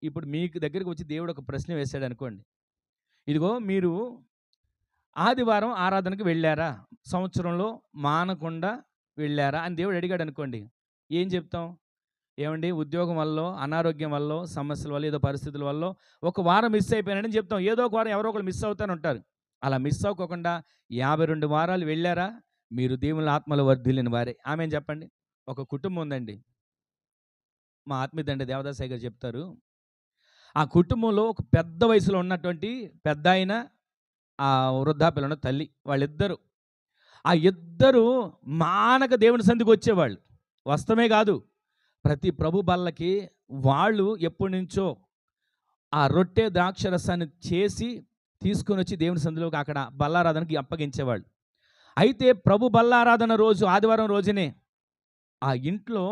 ఇప్పుడు మీకు దగ్గరికి వచ్చి దేవుడు ఒక ప్రశ్న వేశాడు అనుకోండి. ఇదిగో మీరు ఆదివారం ఆరాధనకు వెళ్ళారా, సంవత్సరంలో మానకుండా వెళ్ళారా అని దేవుడు అడిగాడు అనుకోండి. ఏం చెప్తాం? ఏమండి ఉద్యోగం వల్ల, అనారోగ్యం వల్ల, సమస్యల వల్ల, ఏదో పరిస్థితుల వల్ల ఒక వారం మిస్ అయిపోయానని చెప్తాం. ఏదో ఒక వారం ఎవరో ఒకరు మిస్ అవుతానే ఉంటారు. అలా మిస్ అవ్వకుండా 52 వారాలు వెళ్ళారా, మీరు దేవుని ఆత్మలో వర్ధిల్లిన వారే. ఆమేన్ చెప్పండి. ఒక కుటుంబం ఉందండి, మా ఆత్మీయ తండ్రి దేవదాసయ్య గారు చెప్తారు. ఆ కుటుంబంలో ఒక పెద్ద వయసులో ఉన్నటువంటి పెద్ద ఆయన, ఆ వృద్ధాప్యలో ఉన్న తల్లి, వాళ్ళిద్దరూ, ఆ ఇద్దరు మానక దేవుని సన్నిధికి వచ్చేవాళ్ళు. వస్తమే కాదు, ప్రతి ప్రభు బల్లకి వాళ్ళు ఎప్పటి నుంచో ఆ రొట్టె ద్రాక్ష రసాన్ని చేసి తీసుకొని వచ్చి దేవుని సన్నిధిలోకి అక్కడ బల్లారాధనకి అప్పగించేవాళ్ళు. అయితే ప్రభు బల్లారాధన రోజు, ఆదివారం రోజునే ఆ ఇంట్లో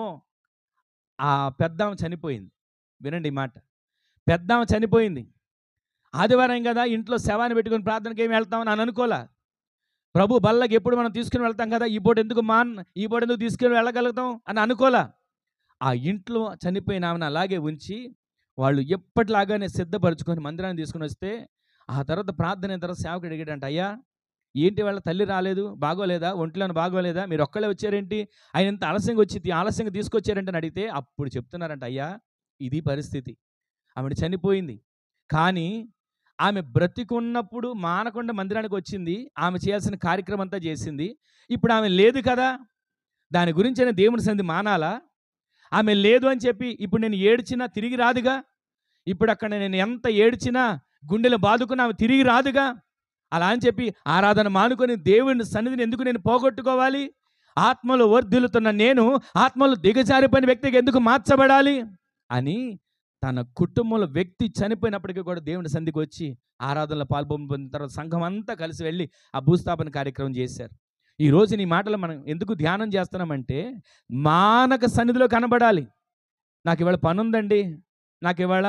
ఆ పెద్దామె చనిపోయింది. వినండి ఈ మాట. పెద్దామె చనిపోయింది. ఆదివారం కదా, ఇంట్లో శవాన్ని పెట్టుకొని ప్రార్థనకి ఏమి వెళ్తామని అని అనుకోలే. ప్రభు బల్లకి ఎప్పుడు మనం తీసుకుని వెళ్తాం కదా, ఈ పూట ఎందుకు తీసుకుని వెళ్ళగలుగుతాం అని అనుకోలే. ఆ ఇంట్లో చనిపోయిన ఆమెను అలాగే ఉంచి వాళ్ళు ఎప్పటిలాగానే సిద్ధపరచుకొని మందిరాన్ని తీసుకుని వస్తే, ఆ తర్వాత ప్రార్థన అయిన తర్వాత సేవకుడు అడిగాడంట, అయ్యా ఏంటి వాళ్ళ తల్లి రాలేదు, బాగోలేదా, ఒంట్లోనే బాగోలేదా, మీరు ఒక్కళ్ళే వచ్చారేంటి, ఆయన ఇంత ఆలస్యంగా తీసుకొచ్చారంటే అని అడిగితే అప్పుడు చెప్తున్నారంట, అయ్యా ఇది పరిస్థితి, ఆమె చనిపోయింది, కానీ ఆమె బ్రతికున్నప్పుడు మానకుండా మందిరానికి వచ్చింది, ఆమె చేయాల్సిన కార్యక్రమం అంతా చేసింది. ఇప్పుడు ఆమె లేదు కదా, దాని గురించి నేను దేవుని సన్నిధి మానాలా? ఆమె లేదు అని చెప్పి ఇప్పుడు నేను ఏడ్చినా తిరిగి రాదుగా, ఇప్పుడు అక్కడ నేను ఎంత ఏడ్చినా గుండెలు బాదుకున్నా ఆమె తిరిగి రాదుగా. అలా అని చెప్పి ఆరాధన మానుకొని దేవుని సన్నిధిని ఎందుకు నేను పోగొట్టుకోవాలి? ఆత్మలో వర్ధిల్లుతున్న నేను ఆత్మలో దిగజారిపోయిన వ్యక్తికి ఎందుకు మార్చబడాలి అని తన కుటుంబంలో వ్యక్తి చనిపోయినప్పటికీ కూడా దేవుని సన్నిధికి వచ్చి ఆరాధనలో పాల్పొందిన తర్వాత సంఘం అంతా కలిసి వెళ్ళి ఆ భూస్థాపన కార్యక్రమం చేశారు. ఈరోజు నీ మాటలు మనం ఎందుకు ధ్యానం చేస్తున్నామంటే మానక సన్నిధిలో కనబడాలి. నాకు ఇవాళ పని ఉందండి, నాకు ఇవాళ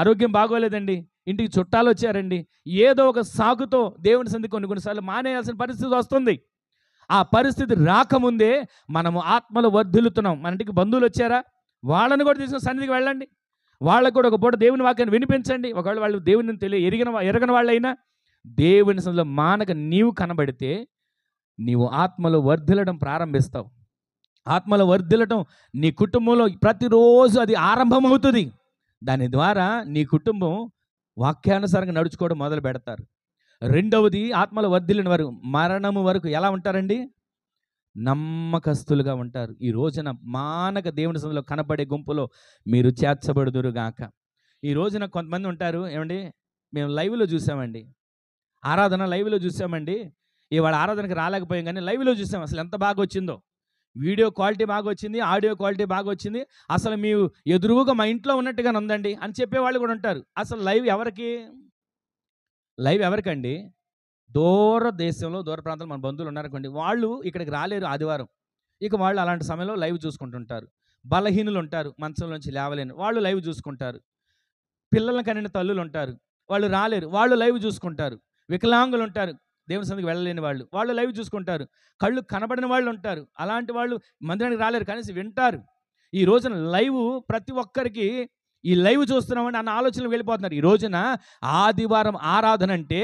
ఆరోగ్యం బాగోలేదండి, ఇంటికి చుట్టాలు వచ్చారండి, ఏదో ఒక సాకుతో దేవుని సన్నిధి కొన్నిసార్లు మానేయాల్సిన పరిస్థితి వస్తుంది. ఆ పరిస్థితి రాకముందే మనము ఆత్మలో వర్ధిల్లుతున్నాం. మన ఇంటికి బంధువులు వచ్చారా, వాళ్ళని కూడా తీసుకుని సన్నిధికి వెళ్ళండి. వాళ్ళకు కూడా ఒక పూట దేవుని వాక్యాన్ని వినిపించండి. ఒకవేళ వాళ్ళు దేవుని ఎరగని వాళ్ళైనా దేవుని సన్నిధిలో మానక నీవు కనబడితే నీవు ఆత్మలో వర్ధిల్లడం ప్రారంభిస్తావు. ఆత్మలో వర్ధిల్లటం నీ కుటుంబంలో ప్రతిరోజు అది ఆరంభమవుతుంది. దాని ద్వారా నీ కుటుంబం వాక్యానుసారంగా నడుచుకోవడం మొదలు పెడతారు. రెండవది, ఆత్మలో వర్ధిల్లిన వారు మరణము వరకు ఎలా ఉంటారండి? నమ్మకస్తులుగా ఉంటారు. ఈ రోజున మానక దేవుని సన్నిధిలో కనపడే గుంపులో మీరు చేర్చబడుదురుగాక. ఈ రోజున కొంతమంది ఉంటారు, ఏమండి మేము లైవ్లో చూసామండి, ఆరాధన లైవ్లో చూసామండి, ఇవాళ ఆరాధనకి రాలేకపోయాం కానీ లైవ్లో చూసాం, అసలు ఎంత బాగా వచ్చిందో, వీడియో క్వాలిటీ బాగా వచ్చింది, ఆడియో క్వాలిటీ బాగా వచ్చింది, అసలు మీరు ఎదురుగా మా ఇంట్లో ఉన్నట్టుగానే ఉందండి అని చెప్పేవాళ్ళు కూడా ఉంటారు. అసలు లైవ్ ఎవరికండి? దూర దేశంలో, దూర ప్రాంతంలో మన బంధువులు ఉన్నారనుకోండి, వాళ్ళు ఇక్కడికి రాలేరు ఆదివారం, ఇక వాళ్ళు అలాంటి సమయంలో లైవ్ చూసుకుంటుంటారు. బలహీనులు ఉంటారు, మంచంలోంచి లేవలేని వాళ్ళు లైవ్ చూసుకుంటారు. పిల్లలను కనిన తల్లులు ఉంటారు, వాళ్ళు రాలేరు, వాళ్ళు లైవ్ చూసుకుంటారు. వికలాంగులు ఉంటారు, దేవుని సన్నిధికి వెళ్ళలేని వాళ్ళు లైవ్ చూసుకుంటారు. కళ్ళు కనబడిన వాళ్ళు ఉంటారు, అలాంటి వాళ్ళు మందిరానికి రాలేరు, కనీసం వింటారు. ఈ రోజున లైవ్ ప్రతి ఒక్కరికి ఈ లైవ్ చూస్తున్నామని అన్న ఆలోచనలు వెళ్ళిపోతున్నారు. ఈ రోజున ఆదివారం ఆరాధన అంటే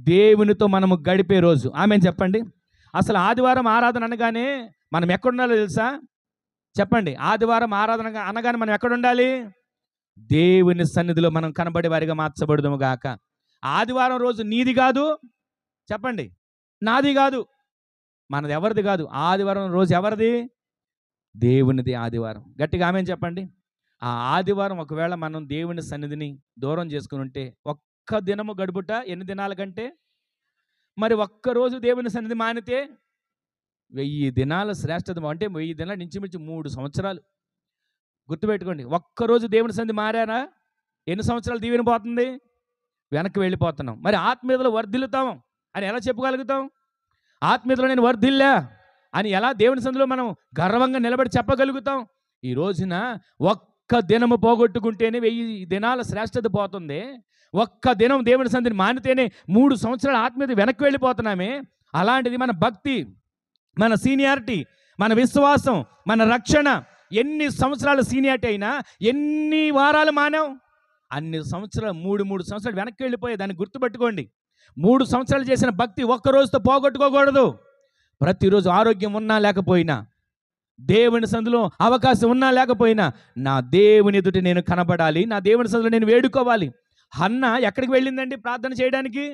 దేవునితో మనము గడిపే రోజు. ఆమేన్ చెప్పండి. అసలు ఆదివారం ఆరాధన అనగానే మనం ఎక్కడుండాలో తెలుసా? చెప్పండి. ఆదివారం ఆరాధన అనగానే మనం ఎక్కడుండాలి? దేవుని సన్నిధిలో మనం కనబడే వారిగా మార్చబడుదుము గాక. ఆదివారం రోజు నీది కాదు, చెప్పండి, నాది కాదు, మనది ఎవరిది కాదు. ఆదివారం రోజు ఎవరిది? దేవునిది ఆదివారం. గట్టిగా ఆమేన్ చెప్పండి. ఆ ఆదివారం ఒకవేళ మనం దేవుని సన్నిధిని దూరం చేసుకుని ఉంటే, ఒక్క దినము గడుపుట ఎన్ని దినాల కంటే, మరి ఒక్కరోజు దేవుని సన్నిధి మానితే 1000 దినాల శ్రేష్టత. అంటే 1000 దినాలు ఇంచుమించు 3 సంవత్సరాలు. గుర్తుపెట్టుకోండి. ఒక్కరోజు దేవుని సన్నిధి మారారా ఎన్ని సంవత్సరాలు దీవెన పోతుంది? వెనక్కి వెళ్ళిపోతున్నాం. మరి ఆత్మీయతలో వర్ధిల్లుతాం అని ఎలా చెప్పగలుగుతాం? ఆత్మీయతలో నేను వర్ధిల్లా అని ఎలా దేవుని సన్నిధిలో మనం గర్వంగా నిలబడి చెప్పగలుగుతాం? ఈ రోజున ఒక్క దినము పోగొట్టుకుంటేనే 1000 దినాల శ్రేష్టత పోతుంది. ఒక్క దినం దేవుని సన్నిధిని మానితేనే 3 సంవత్సరాల ఆత్మీయత వెనక్కి వెళ్ళిపోతున్నామే. అలాంటిది మన భక్తి, మన సీనియారిటీ, మన విశ్వాసం, మన రక్షణ, ఎన్ని సంవత్సరాల సీనియారిటీ అయినా ఎన్ని వారాలు మానాం? అన్ని సంవత్సరాలు, 3 సంవత్సరాలు వెనక్కి వెళ్ళిపోయే దాన్ని గుర్తుపెట్టుకోండి. 3 సంవత్సరాలు చేసిన భక్తి ఒక్క రోజుతో పోగొట్టుకోకూడదు. ప్రతిరోజు ఆరోగ్యం ఉన్నా లేకపోయినా, దేవుని సన్నిధిలో అవకాశం ఉన్నా లేకపోయినా, నా దేవుని ఎదుట నేను కనబడాలి, నా దేవుని సన్నిధిలో నేను వేడుకోవాలి. హన్న ఎక్కడికి వెళ్ళిందండి ప్రార్థన చేయడానికి?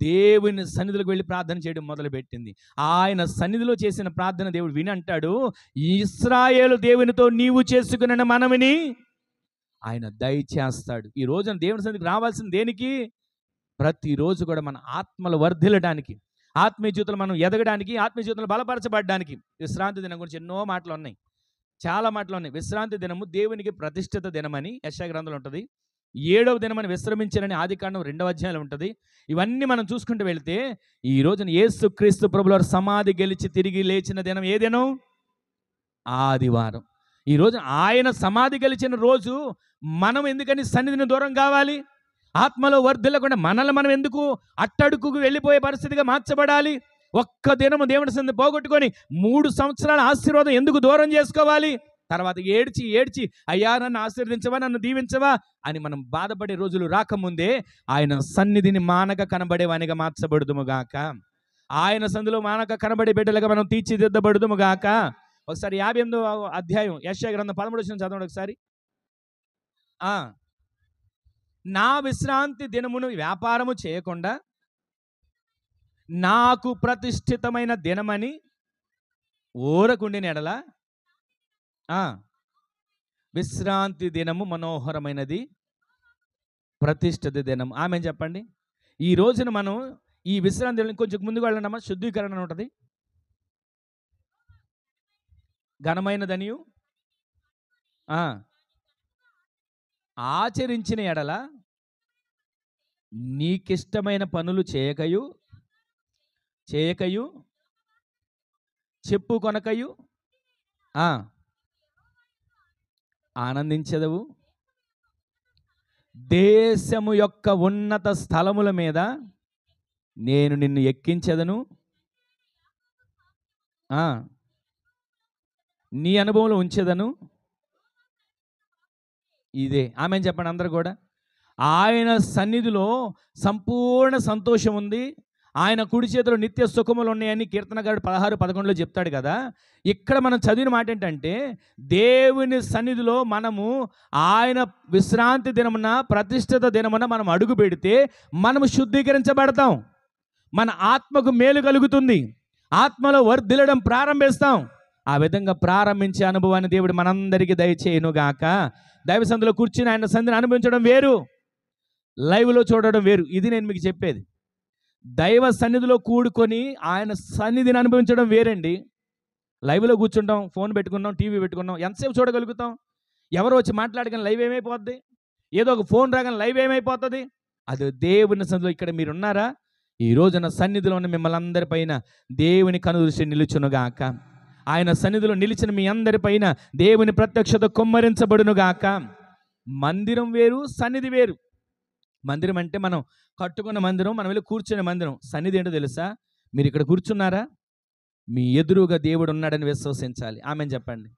దేవుని సన్నిధిలోకి వెళ్ళి ప్రార్థన చేయడం మొదలుపెట్టింది. ఆయన సన్నిధిలో చేసిన ప్రార్థన దేవుడు విని అంటాడు, ఇశ్రాయేలు దేవునితో నీవు చేసుకున్న మనవిని ఆయన దయచేస్తాడు. ఈ రోజున దేవుని సన్నిధికి రావాల్సింది దేనికి? ప్రతిరోజు కూడా మన ఆత్మలు వర్ధిల్లడానికి, ఆత్మీయ జీవితంలో మనం ఎదగడానికి, ఆత్మీయ జీవితంలో బలపరచబడడానికి. విశ్రాంతి దినం గురించి ఎన్నో మాటలు ఉన్నాయి, చాలా మాటలు ఉన్నాయి. విశ్రాంతి దినము దేవునికి ప్రతిష్ఠిత దినమని యెషయా గ్రంథంలో ఉంటుంది. 7వ దినమని విశ్రమించారని ఆదికాండం 2వ అధ్యాయంలో ఉంటుంది. ఇవన్నీ మనం చూసుకుంటూ వెళితే ఈ రోజున యేసుక్రీస్తు ప్రభువారు సమాధి గెలిచి తిరిగి లేచిన దినం ఏ దినం? ఆదివారం. ఈ రోజు ఆయన సమాధి గెలిచిన రోజు మనం ఎందుకని సన్నిధిని దూరం కావాలి? ఆత్మలో వర్ధిల్లకుండా మనల్ని మనం ఎందుకు అట్టడుగుకు వెళ్ళిపోయే పరిస్థితిగా మార్చబడాలి? ఒక్క దినము దేవుని సన్నిధిని పోగొట్టుకొని 3 సంవత్సరాల ఆశీర్వాదం ఎందుకు దూరం చేసుకోవాలి? తర్వాత ఏడ్చి అయ్యా నన్ను ఆశీర్వదించవా, నన్ను దీవించవా అని మనం బాధపడే రోజులు రాకముందే ఆయన సన్నిధిని మానక కనబడేవానిగా మార్చబడుదుముగాక. ఆయన సన్నిధిలో మానక కనబడే బిడ్డలుగా మనం తీర్చిదిద్దబడుదుముగాక. ఒకసారి 58వ అధ్యాయం యెషయా గ్రంథం 13వ వచనం చదవండి ఒకసారి. నా విశ్రాంతి దినమును వ్యాపారము చేయకుండా నాకు ప్రతిష్ఠితమైన దినమని ఊరకుండిన ఎడల, విశ్రాంతి దినము మనోహరమైనది, ప్రతిష్ఠిత దినం. ఆమెన్ చెప్పండి. ఈ రోజున మనం ఈ విశ్రాంతి దినం కొంచెం ముందుకు వెళ్ళండమ్మా. శుద్ధీకరణ ఉంటుంది. ఘనమైనదనియు ఆ, ఆచరించిన ఎడల నీకిష్టమైన పనులు చేయకయు చెప్పుకొనకయు ఆ, ఆనందించెదవు. దేశము యొక్క ఉన్నత స్థలముల మీద నేను నిన్ను ఎక్కించెదను. నీ అనుభవంలో ఉంచెదను. ఇదే ఆమెన్ చెప్పండి అందరు కూడా. ఆయన సన్నిధిలో సంపూర్ణ సంతోషం ఉంది. ఆయన కుడి చేతిలో నిత్య సుఖములు ఉన్నాయని కీర్తనగాడు 16:11 చెప్తాడు కదా. ఇక్కడ మనం చదివిన మాట ఏంటంటే, దేవుని సన్నిధిలో మనము ఆయన విశ్రాంతి దినమున, ప్రతిష్ఠిత దినమున మనం అడుగు పెడితే మనము శుద్ధీకరించబడతాం. మన ఆత్మకు మేలు కలుగుతుంది. ఆత్మలో వర్ధిల్లడం ప్రారంభిస్తాం. ఆ విధంగా ప్రారంభించే అనుభవాన్ని దేవుడు మనందరికీ దయచేయునుగాక. దైవ సన్నిధిలో కూర్చుని ఆయన సన్నిధిని అనుభవించడం వేరు, లైవ్లో చూడడం వేరు. ఇది నేను మీకు చెప్పేది. దైవ సన్నిధిలో కూడుకొని ఆయన సన్నిధిని అనుభవించడం వేరండి. లైవ్లో కూర్చుంటాం, ఫోన్ పెట్టుకున్నాం, టీవీ పెట్టుకున్నాం, ఎంతసేపు చూడగలుగుతాం? ఎవరు వచ్చి మాట్లాడగానే లైవ్ ఏమైపోద్ది? ఏదో ఒక ఫోన్ రాగానే లైవ్ ఏమైపోతుంది? అది దేవుని సన్నిధిలో ఇక్కడ మీరున్నారా? ఈ రోజున సన్నిధిలో ఉన్న మిమ్మల్ని అందరిపైన దేవుని కనుదృష్టి నిలుచునుగాక. ఆయన సన్నిధిలో నిలిచిన మీ అందరిపైన దేవుని ప్రత్యక్షత కుమ్మరించబడునుగాక. మందిరం వేరు, సన్నిధి వేరు. మందిరం అంటే మనం కట్టుకున్న మందిరం, మనం వెళ్ళి కూర్చునే మందిరం. సన్నిధి ఏంటో తెలుసా? మీరు ఇక్కడ కూర్చున్నారా? మీ ఎదురుగా దేవుడు ఉన్నాడని విశ్వసించాలి. ఆమెను చెప్పండి.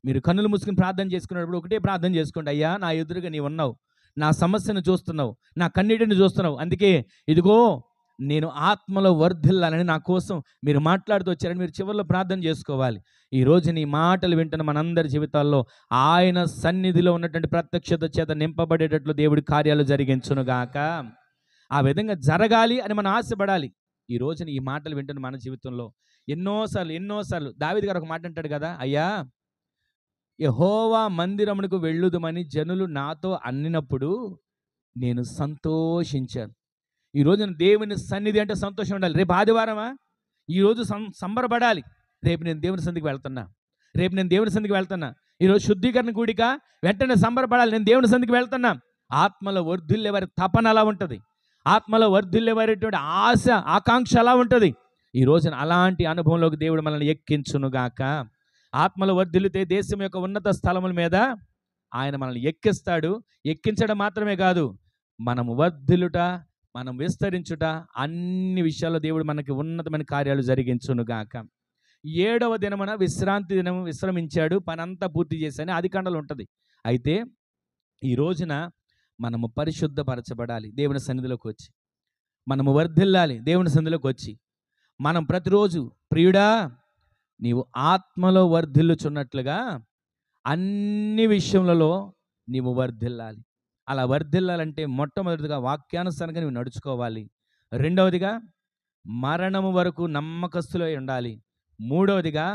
మీరు కన్నులు మూసుకుని ప్రార్థన చేసుకున్నప్పుడు ఒకటే ప్రార్థన చేసుకోండి. అయ్యా, నా ఎదురుగా నీవు ఉన్నావు, నా సమస్యను చూస్తున్నావు, నా కన్నీటిని చూస్తున్నావు. అందుకే ఇదిగో నేను ఆత్మలో వర్ధిల్లాలని నా కోసం మీరు మాట్లాడుతూ వచ్చారని మీరు చివరిలో ప్రార్థన చేసుకోవాలి. ఈరోజు నీ మాటలు వింటున్న మనందరి జీవితాల్లో ఆయన సన్నిధిలో ఉన్నటువంటి ప్రత్యక్షత చేత నింపబడేటట్లు దేవుడి కార్యాలు జరిగించునుగాక. ఆ విధంగా జరగాలి అని మనం ఆశపడాలి. ఈ రోజున ఈ మాటలు వింటున్న మన జీవితంలో ఎన్నోసార్లు దావీదు గారు ఒక మాట అంటాడు కదా, అయ్యా, యెహోవా మందిరమునకు వెళ్ళుదుమని జనులు నాతో అన్నినప్పుడు నేను సంతోషించాను. ఈ రోజున దేవుని సన్నిధి అంటే సంతోషం ఉండాలి. రేపు ఆదివారమా? ఈరోజు సంబరపడాలి. రేపు నేను దేవుని సన్నిధికి వెళ్తున్నా. ఈరోజు శుద్ధీకరణ కూడిక, వెంటనే సంబరపడాలి. నేను దేవుని సన్నిధికి వెళ్తున్నా. ఆత్మలో వర్ధిల్లే వారి తపన అలా ఉంటుంది. ఆత్మలో వర్ధిల్లే వారిటువంటి ఆశ, ఆకాంక్ష అలా ఉంటుంది. ఈ రోజున అలాంటి అనుభవంలోకి దేవుడు మనల్ని ఎక్కించునుగాక. ఆత్మలో వర్ధిల్లితే దేశం యొక్క ఉన్నత స్థలముల మీద ఆయన మనల్ని ఎక్కిస్తాడు. ఎక్కించడం మాత్రమే కాదు, మనము వర్ధిల్లుట, మనం విస్తరించుట, అన్ని విషయాల్లో దేవుడు మనకి ఉన్నతమైన కార్యాలు జరిగించునుగాక. 7వ దినమున విశ్రాంతి దినము విశ్రమించాడు, పనంతా పూర్తి చేశాను ఆదికాండలో ఉంటుంది. అయితే ఈ రోజున మనము పరిశుద్ధపరచబడాలి. దేవుని సన్నిధిలోకి వచ్చి మనము వర్ధిల్లాలి. దేవుని సన్నిధిలోకి వచ్చి మనం ప్రతిరోజు, ప్రియుడా నీవు ఆత్మలో వర్ధిల్లుచున్నట్లుగా అన్ని విషయములలో నీవు వర్ధిల్లాలి. అలా వర్ధిల్లాలంటే మొట్టమొదటిగా వాక్యానుసారంగా నువ్వు నడుచుకోవాలి. రెండవదిగా మరణము వరకు నమ్మకస్తులై ఉండాలి. మూడవదిగా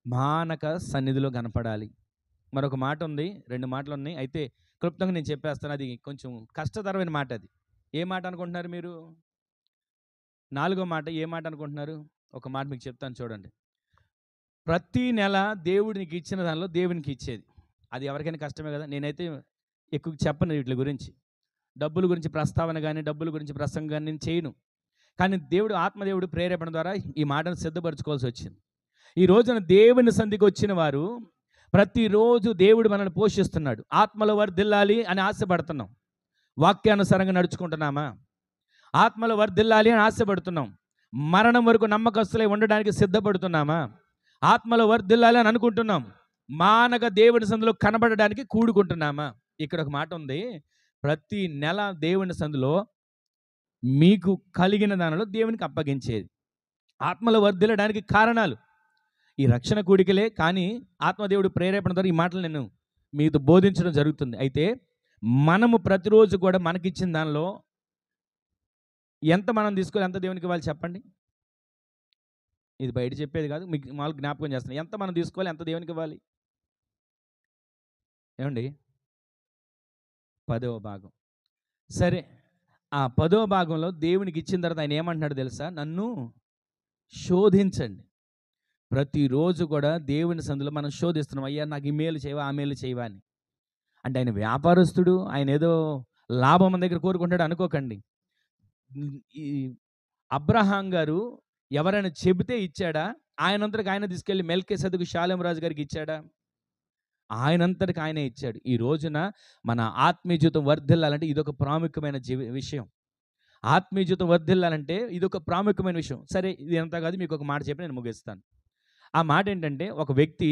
మానక సన్నిధిలో కనపడాలి. మరొక మాట ఉంది, 2 మాటలు ఉన్నాయి. అయితే క్లుప్తంగా నేను చెప్పేస్తాను. అది కొంచెం కష్టతరమైన మాట. అది ఏ మాట అనుకుంటున్నారు మీరు? 4వ మాట ఏ మాట అనుకుంటున్నారు? ఒక మాట మీకు చెప్తాను చూడండి. ప్రతి నెల దేవుడికి ఇచ్చిన దానిలో దేవునికి ఇచ్చేది, అది ఎవరికైనా కష్టమే కదా. నేనైతే ఎక్కువ చెప్పను వీటి గురించి, డబ్బుల గురించి ప్రస్తావన కానీ డబ్బుల గురించి ప్రసంగం కానీ నేను చేయను. కానీ దేవుడు, ఆత్మదేవుడు ప్రేరేపణ ద్వారా ఈ మాటను సిద్ధపరచుకోవాల్సి వచ్చింది. ఈ రోజున దేవుని సంధికి వచ్చిన వారు ప్రతిరోజు దేవుడు మనల్ని పోషిస్తున్నాడు. ఆత్మలో వర్ధిల్లాలి అని ఆశపడుతున్నాం. వాక్యానుసారంగా నడుచుకుంటున్నామా? ఆత్మలో వర్ధిల్లాలి అని ఆశపడుతున్నాం. మరణం వరకు నమ్మకస్తులై ఉండడానికి సిద్ధపడుతున్నామా? ఆత్మలో వర్ధిల్లాలి అని అనుకుంటున్నాం. మానక దేవుని సంధిలో కనబడడానికి కూడుకుంటున్నామా? ఇక్కడ ఒక మాట ఉంది, ప్రతి నెల దేవుని సంధిలో మీకు కలిగిన దానిలో దేవునికి అప్పగించేది. ఆత్మలో వర్ధిల్లడానికి కారణాలు ఈ రక్షణ కూడికలే. కానీ ఆత్మదేవుడు ప్రేరేపణ ద్వారా ఈ మాటలు నేను మీతో బోధించడం జరుగుతుంది. అయితే మనము ప్రతిరోజు కూడా మనకిచ్చిన దానిలో ఎంత మనం తీసుకోవాలి, ఎంత దేవునికి ఇవ్వాలి చెప్పండి. ఇది బయట చెప్పేది కాదు, మీకు మామూలు జ్ఞాపకం చేస్తున్నాను. ఎంత మనం తీసుకోవాలి, ఎంత దేవునికి ఇవ్వాలి? ఏమండి? 10వ భాగం. సరే, ఆ 10వ భాగంలో దేవునికి ఇచ్చిన తర్వాత ఆయన ఏమంటున్నాడు తెలుసా? నన్ను శోధించండి. ప్రతిరోజు కూడా దేవుని సన్నిధిలో మనం శోధిస్తున్నాం, అయ్యా నాకు ఈ మేలు చేయవా, ఆ మేలు చేయవా అని. అంటే ఆయన వ్యాపారస్తుడు, ఆయన ఏదో లాభం మన దగ్గర కోరుకుంటాడు అనుకోకండి. ఈ అబ్రహాం గారు ఎవరైనా చెబితే ఇచ్చాడా? ఆయనంతటికి ఆయన తీసుకెళ్ళి మెల్కీసెదెకు షాలేం రాజు గారికి ఇచ్చాడా? ఆయనంతటికి ఆయనే ఇచ్చాడు. ఈ రోజున మన ఆత్మీయ జీవితం వర్ధిల్లాలంటే ఇదొక ప్రాముఖ్యమైన విషయం. ఆత్మీయ జీవితం వర్ధిల్లాలంటే ఇదొక ప్రాముఖ్యమైన విషయం. సరే, ఇది ఎంత కాదు, మీకు ఒక మాట చెప్పి నేను ముగిస్తాను. ఆ మాట ఏంటంటే, ఒక వ్యక్తి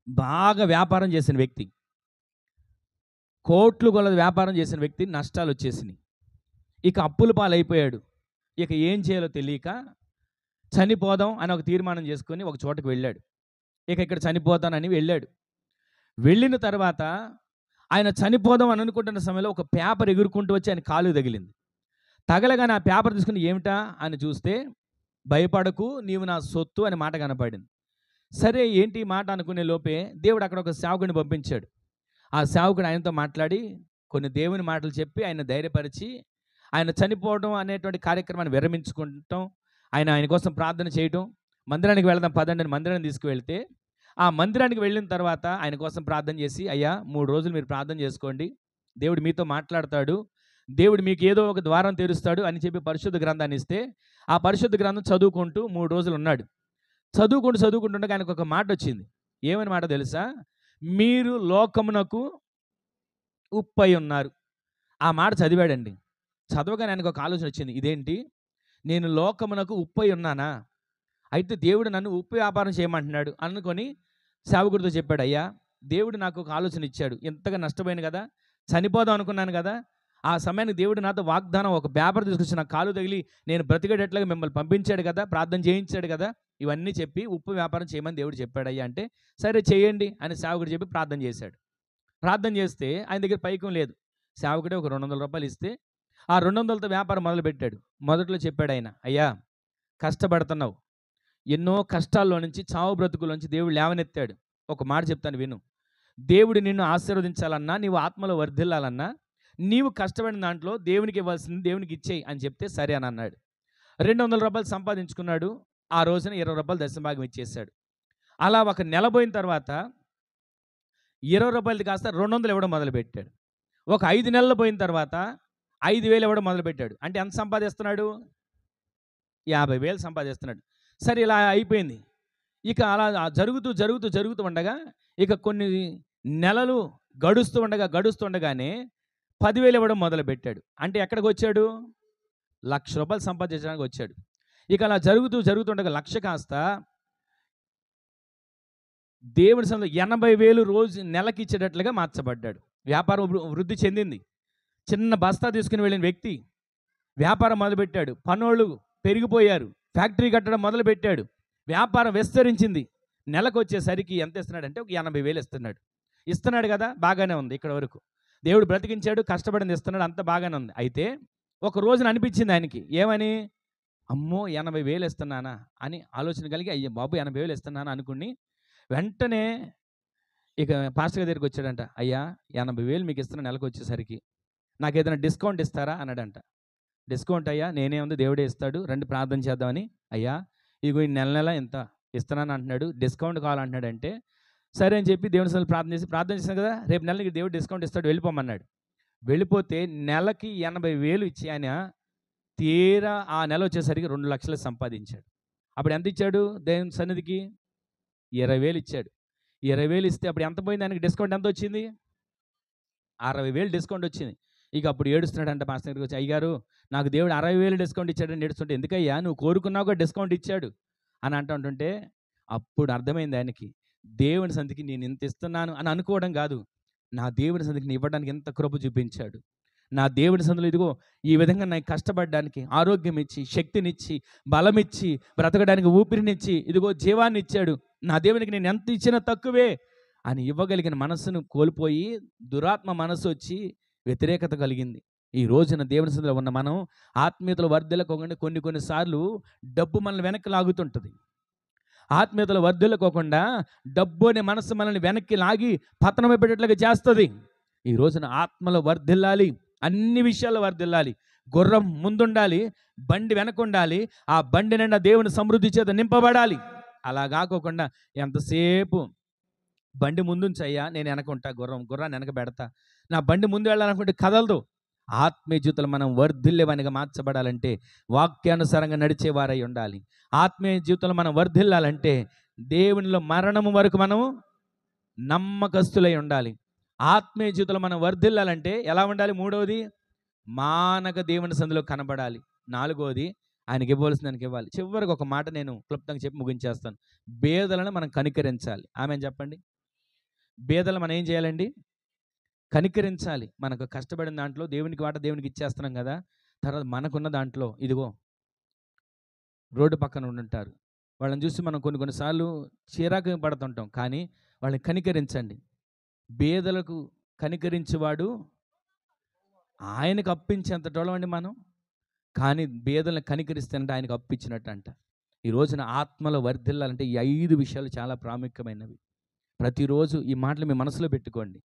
బాగా వ్యాపారం చేసిన వ్యక్తి, కోట్లు కొలది వ్యాపారం చేసిన వ్యక్తి నష్టాలు వచ్చేసినాయి. ఇక అప్పుల పాలైపోయాడు. ఇక ఏం చేయాలో తెలియక చనిపోదాం అని ఒక తీర్మానం చేసుకొని ఒక చోటకు వెళ్ళాడు. ఇక ఇక్కడ చనిపోతానని వెళ్ళాడు. వెళ్ళిన తర్వాత ఆయన చనిపోదాం అని అనుకుంటున్న సమయంలో ఒక పేపర్ ఎగురుకుంటూ వచ్చి ఆయన కాలు తగిలింది. తగలగానే ఆ పేపర్ తీసుకుని ఏమిటా అని చూస్తే, భయపడకు నీవు నా సొత్తు అనే మాట కనపడింది. సరే, ఏంటి మాట అనుకునే లోపే దేవుడు అక్కడ ఒక సేవకుడిని పంపించాడు. ఆ సేవకుడు ఆయనతో మాట్లాడి కొన్ని దేవుని మాటలు చెప్పి ఆయన ధైర్యపరిచి, ఆయన చనిపోవడం అనేటువంటి కార్యక్రమాన్ని విరమించుకుంటాం, ఆయన కోసం ప్రార్థన చేయటం, మందిరానికి వెళదాం పదండి అని మందిరాన్ని తీసుకువెళ్తే, ఆ మందిరానికి వెళ్ళిన తర్వాత ఆయన కోసం ప్రార్థన చేసి, అయ్యా 3 రోజులు మీరు ప్రార్థన చేసుకోండి, దేవుడు మీతో మాట్లాడతాడు, దేవుడు మీకు ఏదో ఒక ద్వారం తెరుస్తాడు అని చెప్పి పరిశుద్ధ గ్రంథాన్ని ఇస్తే, ఆ పరిశుద్ధ గ్రంథం చదువుకుంటూ 3 రోజులు ఉన్నాడు. చదువుకుంటుండగా ఆయనకు ఒక మాట వచ్చింది. ఏమని మాట తెలుసా? మీరు లోకమునకు ఉప్పై ఉన్నారు. ఆ మాట చదివాడండి. చదవగానే ఆయనకు ఒక ఆలోచన వచ్చింది. ఇదేంటి, నేను లోకమునకు ఉప్పై ఉన్నానా? అయితే దేవుడు నన్ను ఉప్పు వ్యాపారం చేయమంటున్నాడు అనుకొని సేవకుడితో చెప్పాడు, అయ్యా దేవుడు నాకు ఒక ఆలోచన ఇచ్చాడు, ఎంతగా నష్టపోయాను కదా, చనిపోదాం అనుకున్నాను కదా, ఆ సమయానికి దేవుడు నాతో వాగ్దానం ఒక పేపర్ తీసుకొచ్చి నా కాలు తగిలి నేను బ్రతికేటట్లుగా మిమ్మల్ని పంపించాడు కదా, ప్రార్థన చేయించాడు కదా, ఇవన్నీ చెప్పి ఉప్పు వ్యాపారం చేయమని దేవుడు చెప్పాడయ్యా అంటే, సరే చేయండి అని సేవకుడు చెప్పి ప్రార్థన చేశాడు. ప్రార్థన చేస్తే ఆయన దగ్గర పైకం లేదు. సేవకుడే ఒక 200 రూపాయలు ఇస్తే ఆ 200తో వ్యాపారం మొదలుపెట్టాడు. మొదట్లో చెప్పాడు ఆయన, అయ్యా కష్టపడుతున్నావు, ఎన్నో కష్టాల్లో నుంచి, చావు బ్రతుకులోంచి దేవుడు లేవనెత్తాడు. ఒక మాట చెప్తాను విను, దేవుడు నిన్ను ఆశీర్వదించాలన్నా, నీవు ఆత్మలో వర్ధిల్లాలన్నా, నీవు కష్టపడిన దాంట్లో దేవునికి ఇవ్వాల్సింది దేవునికి ఇచ్చేయి అని చెప్తే సరే అని అన్నాడు. 200 రూపాయలు సంపాదించుకున్నాడు. ఆ రోజున 20 రూపాయలు దశభాగం ఇచ్చేశాడు. అలా ఒక నెల పోయిన తర్వాత 20 రూపాయలది కాస్త 200 ఇవ్వడం మొదలుపెట్టాడు. ఒక 5 నెలలు పోయిన తర్వాత 5,000 ఇవ్వడం మొదలుపెట్టాడు. అంటే ఎంత సంపాదిస్తున్నాడు? 50,000 సంపాదిస్తున్నాడు. సరే, ఇలా అయిపోయింది. ఇక అలా జరుగుతూ ఉండగా ఇక కొన్ని నెలలు గడుస్తుండగానే 10,000 ఇవ్వడం మొదలుపెట్టాడు. అంటే ఎక్కడికి వచ్చాడు? 1,00,000 రూపాయలు సంపాదించడానికి వచ్చాడు. ఇక అలా జరుగుతుండగా 1,00,000 కాస్త దేవుని సన్నిధిలో 80,000 రోజు నెలకి ఇచ్చేటట్లుగా మార్చబడ్డాడు. వ్యాపారం వృద్ధి చెందింది. చిన్న బస్తా తీసుకుని వెళ్ళిన వ్యక్తి వ్యాపారం మొదలుపెట్టాడు. పనోళ్ళు పెరిగిపోయారు. ఫ్యాక్టరీ కట్టడం మొదలుపెట్టాడు. వ్యాపారం విస్తరించింది. నెలకు వచ్చేసరికి ఎంత ఇస్తున్నాడంటే ఒక 80,000 ఇస్తున్నాడు కదా, బాగానే ఉంది ఇక్కడ వరకు. దేవుడు బ్రతికించాడు, కష్టపడింది ఇస్తున్నాడు, అంత బాగానే ఉంది. అయితే ఒక రోజున అనిపించింది ఆయనకి, ఏమని, అమ్మో 80,000 ఇస్తున్నానా అని ఆలోచన కలిగి, అయ్యో బాబు 80,000 ఇస్తున్నానా అనుకుని వెంటనే ఇక పాస్టర్ గారి దగ్గరికి వచ్చాడంట. అయ్యా 80,000 మీకు ఇస్తున్నా నెలకు వచ్చేసరికి, నాకు ఏదైనా డిస్కౌంట్ ఇస్తారా అన్నాడంట. డిస్కౌంట్ అయ్యా నేనేముంది, దేవుడే ఇస్తాడు, రండి ప్రార్థన చేద్దామని. అయ్యా ఇగో ఈ నెల ఇంత ఇస్తున్నాను అంటున్నాడు, డిస్కౌంట్ కావాలంటున్నాడంటే సరే అని చెప్పి దేవుని సన్నిధిలో ప్రార్థన చేశాను కదా, రేపు నెలకి దేవుడు డిస్కౌంట్ ఇస్తాడు, వెళ్ళిపోమన్నాడు. వెళ్ళిపోతే నెలకి 80,000 ఇచ్చి ఆయన తీరా ఆ నెల వచ్చేసరికి 2 లక్షలు సంపాదించాడు. అప్పుడు ఎంత ఇచ్చాడు దేవుని సన్నిధికి? 20,000 ఇచ్చాడు. 20,000 ఇస్తే అప్పుడు ఎంత పోయింది ఆయనకి? డిస్కౌంట్ ఎంత వచ్చింది? 60,000 డిస్కౌంట్ వచ్చింది. ఇక అప్పుడు ఏడుస్తున్నాడంట పాస్టర్ దగ్గరికి వచ్చి, అయ్యగారు నాకు దేవుడు 60,000 డిస్కౌంట్ ఇచ్చాడని ఏడుస్తుంటే, ఎందుకయ్యా నువ్వు కోరుకున్నావుగా డిస్కౌంట్ ఇచ్చాడు అని అంటుంటే, అప్పుడు అర్థమైంది ఆయనకి, దేవుని సన్నిధికి నేను ఇంత ఇస్తున్నాను అని అనుకోవడం కాదు, నా దేవుని సన్నిధికి ఇవ్వడానికి ఎంత కృప చూపించాడు. నా దేవుని సన్నిధిలో ఇదిగో ఈ విధంగా నాకు కష్టపడడానికి ఆరోగ్యం ఇచ్చి, శక్తినిచ్చి, బలమిచ్చి, బ్రతకడానికి ఊపిరినిచ్చి, ఇదిగో జీవాన్ని ఇచ్చాడు. నా దేవునికి నేను ఎంత ఇచ్చినా తక్కువే అని ఇవ్వగలిగిన మనస్సును కోల్పోయి దురాత్మ మనస్సు వచ్చి వ్యతిరేకత కలిగింది. ఈ రోజున దేవుని సన్నిధిలో ఉన్న మనం ఆత్మీయతలు వర్ధిల్లకోకుండా కొన్నిసార్లు డబ్బు మనల్ని వెనక్కి లాగుతుంటుంది. ఆత్మీయతలు వర్ధిల్లకోకుండా డబ్బు అనే మనస్సు మనల్ని వెనక్కి లాగి పతనమైపోయేటట్లుగా చేస్తుంది. ఈ రోజున ఆత్మలో వర్ధిల్లాలి, అన్ని విషయాల్లో వర్ధిల్లాలి. గుర్రం ముందుండాలి, బండి వెనక ఉండాలి, ఆ బండి నిండా దేవుని సమృద్ధి చేత నింపబడాలి. అలా కాకోకుండా ఎంతసేపు బండి ముందుంచయ్యా, నేను వెనకుంటా, గుర్రాన్ని వెనక పెడతా, నా బండి ముందు వెళ్ళాలనుకుంటే కదలదు. ఆత్మీయ జీవితంలో మనం వర్ధిల్లేవానిగా మార్చబడాలంటే వాక్యానుసారంగా నడిచేవారై ఉండాలి. ఆత్మీయ జీవితంలో మనం వర్ధిల్లాలంటే దేవునిలో మరణము వరకు మనము నమ్మకస్తులై ఉండాలి. ఆత్మీయ జీవితంలో మనం వర్ధిల్లాలంటే ఎలా ఉండాలి? మూడవది, మానక దేవుని సందులో కనబడాలి. నాలుగవది, ఆయనకి ఇవ్వాల్సిన దానికి ఇవ్వాలి. చివరికి ఒక మాట నేను క్లుప్తంగా చెప్పి ముగించేస్తాను. బేదలను మనం కనికరించాలి. ఆమెను చెప్పండి. బేదలను మనం ఏం చేయాలండి? కనికరించాలి. మనకు కష్టపడిన దాంట్లో దేవునికి వాట దేవునికి ఇచ్చేస్తున్నాం కదా, తర్వాత మనకున్న దాంట్లో ఇదిగో రోడ్డు పక్కన ఉండుంటారు, వాళ్ళని చూసి మనం కొన్నిసార్లు చిరాకు పడుతుంటాం. కానీ వాళ్ళని కనికరించండి. బేదలకు కనికరించేవాడు ఆయనకు అప్పించేంతటోళ్ళమండి మనం. కానీ బేదలను కనికరిస్తానంటే ఆయనకు అప్పించినట్టు అంట. ఈ రోజున ఆత్మలో వర్ధిల్లాలంటే ఈ 5 విషయాలు చాలా ప్రాముఖ్యమైనవి. ప్రతిరోజు ఈ మాటలు మీ మనసులో పెట్టుకోండి.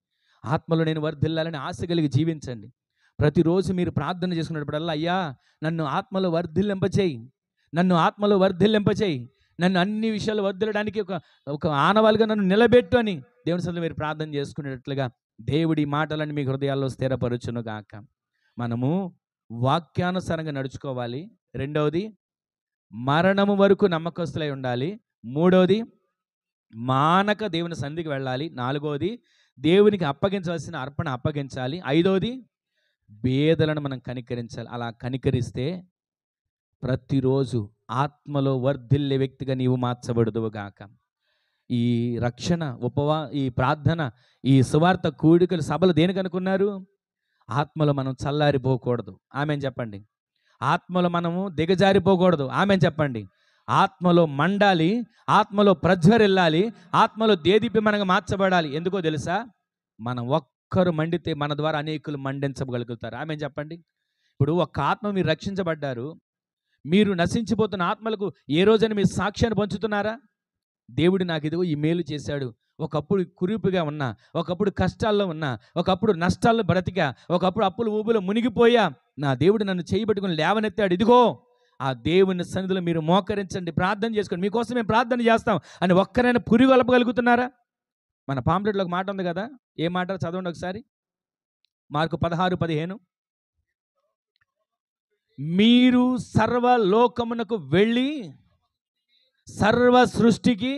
ఆత్మలో నేను వర్ధిల్లాలని ఆశ కలిగి జీవించండి. ప్రతిరోజు మీరు ప్రార్థన చేసుకున్నప్పుడల్లా, అయ్యా నన్ను ఆత్మలో వర్ధిల్లింపచేయి, నన్ను ఆత్మలో వర్ధిల్లింపచేయి, నన్ను అన్ని విషయాలు వర్ధిల్లడానికి ఒక ఆనవాలుగా నన్ను నిలబెట్టు అని దేవుని సన్నిధిలో మీరు ప్రార్థన చేసుకునేటట్లుగా దేవుడి మాటలను మీ హృదయాల్లో స్థిరపరచును గాక. మనము వాక్యానుసారంగా నడుచుకోవాలి. రెండవది, మరణము వరకు నమ్మకస్తులై ఉండాలి. మూడవది, మానక దేవుని సన్నిధికి వెళ్ళాలి. నాలుగవది, దేవునికి అప్పగించవలసిన అర్పణ అప్పగించాలి. ఐదవది, బేదలను మనం కనికరించాలి. అలా కనికరిస్తే ప్రతిరోజు ఆత్మలో వర్ధిల్లే వ్యక్తిగా నీవు మార్చబడుదువు గాక. ఈ రక్షణ ఈ ప్రార్థన, ఈ సువార్త కూడికలు సభలు దేనికి అనుకున్నారు? ఆత్మలో మనం చల్లారిపోకూడదు. ఆమెన్ చెప్పండి. ఆత్మలో మనము దిగజారిపోకూడదు. ఆమెన్ చెప్పండి. ఆత్మలో మండాలి, ఆత్మలో ప్రజ్వరిల్లాలి, ఆత్మలో దేదీప్యమానంగా మార్చబడాలి. ఎందుకో తెలుసా? మనం ఒక్కరు మండితే మన ద్వారా అనేకులు మండించగలుగుతారు. ఆమెన్ చెప్పండి. ఇప్పుడు ఒక్క ఆత్మ మీరు రక్షించబడ్డారు. మీరు నశించిపోతున్న ఆత్మలకు ఏ రోజైనా మీరు సాక్ష్యాన్ని పంచుతున్నారా? దేవుడు నాకు ఇదిగో ఈ మేలు చేశాడు, ఒకప్పుడు కురిపిగా ఉన్నా, ఒకప్పుడు కష్టాల్లో ఉన్నా, ఒకప్పుడు నష్టాల్లో బ్రతికా, ఒకప్పుడు అప్పులు ఊబులో మునిగిపోయా, నా దేవుడు నన్ను చేయబెట్టుకుని లేవనెత్తాడు, ఇదిగో ఆ దేవుని సన్నిధిలో మీరు మోకరించండి, ప్రార్థన చేసుకోండి, మీకోసం మేము ప్రార్థన చేస్తాం అని ఒక్కరైనా పురిగొల్పగలుగుతున్నారా? మన పాంప్లెట్లో ఒక మాట ఉంది కదా, ఏ మాట చదవండి ఒకసారి. మార్కు 16:15. మీరు సర్వలోకమునకు వెళ్ళి సర్వ సృష్టికి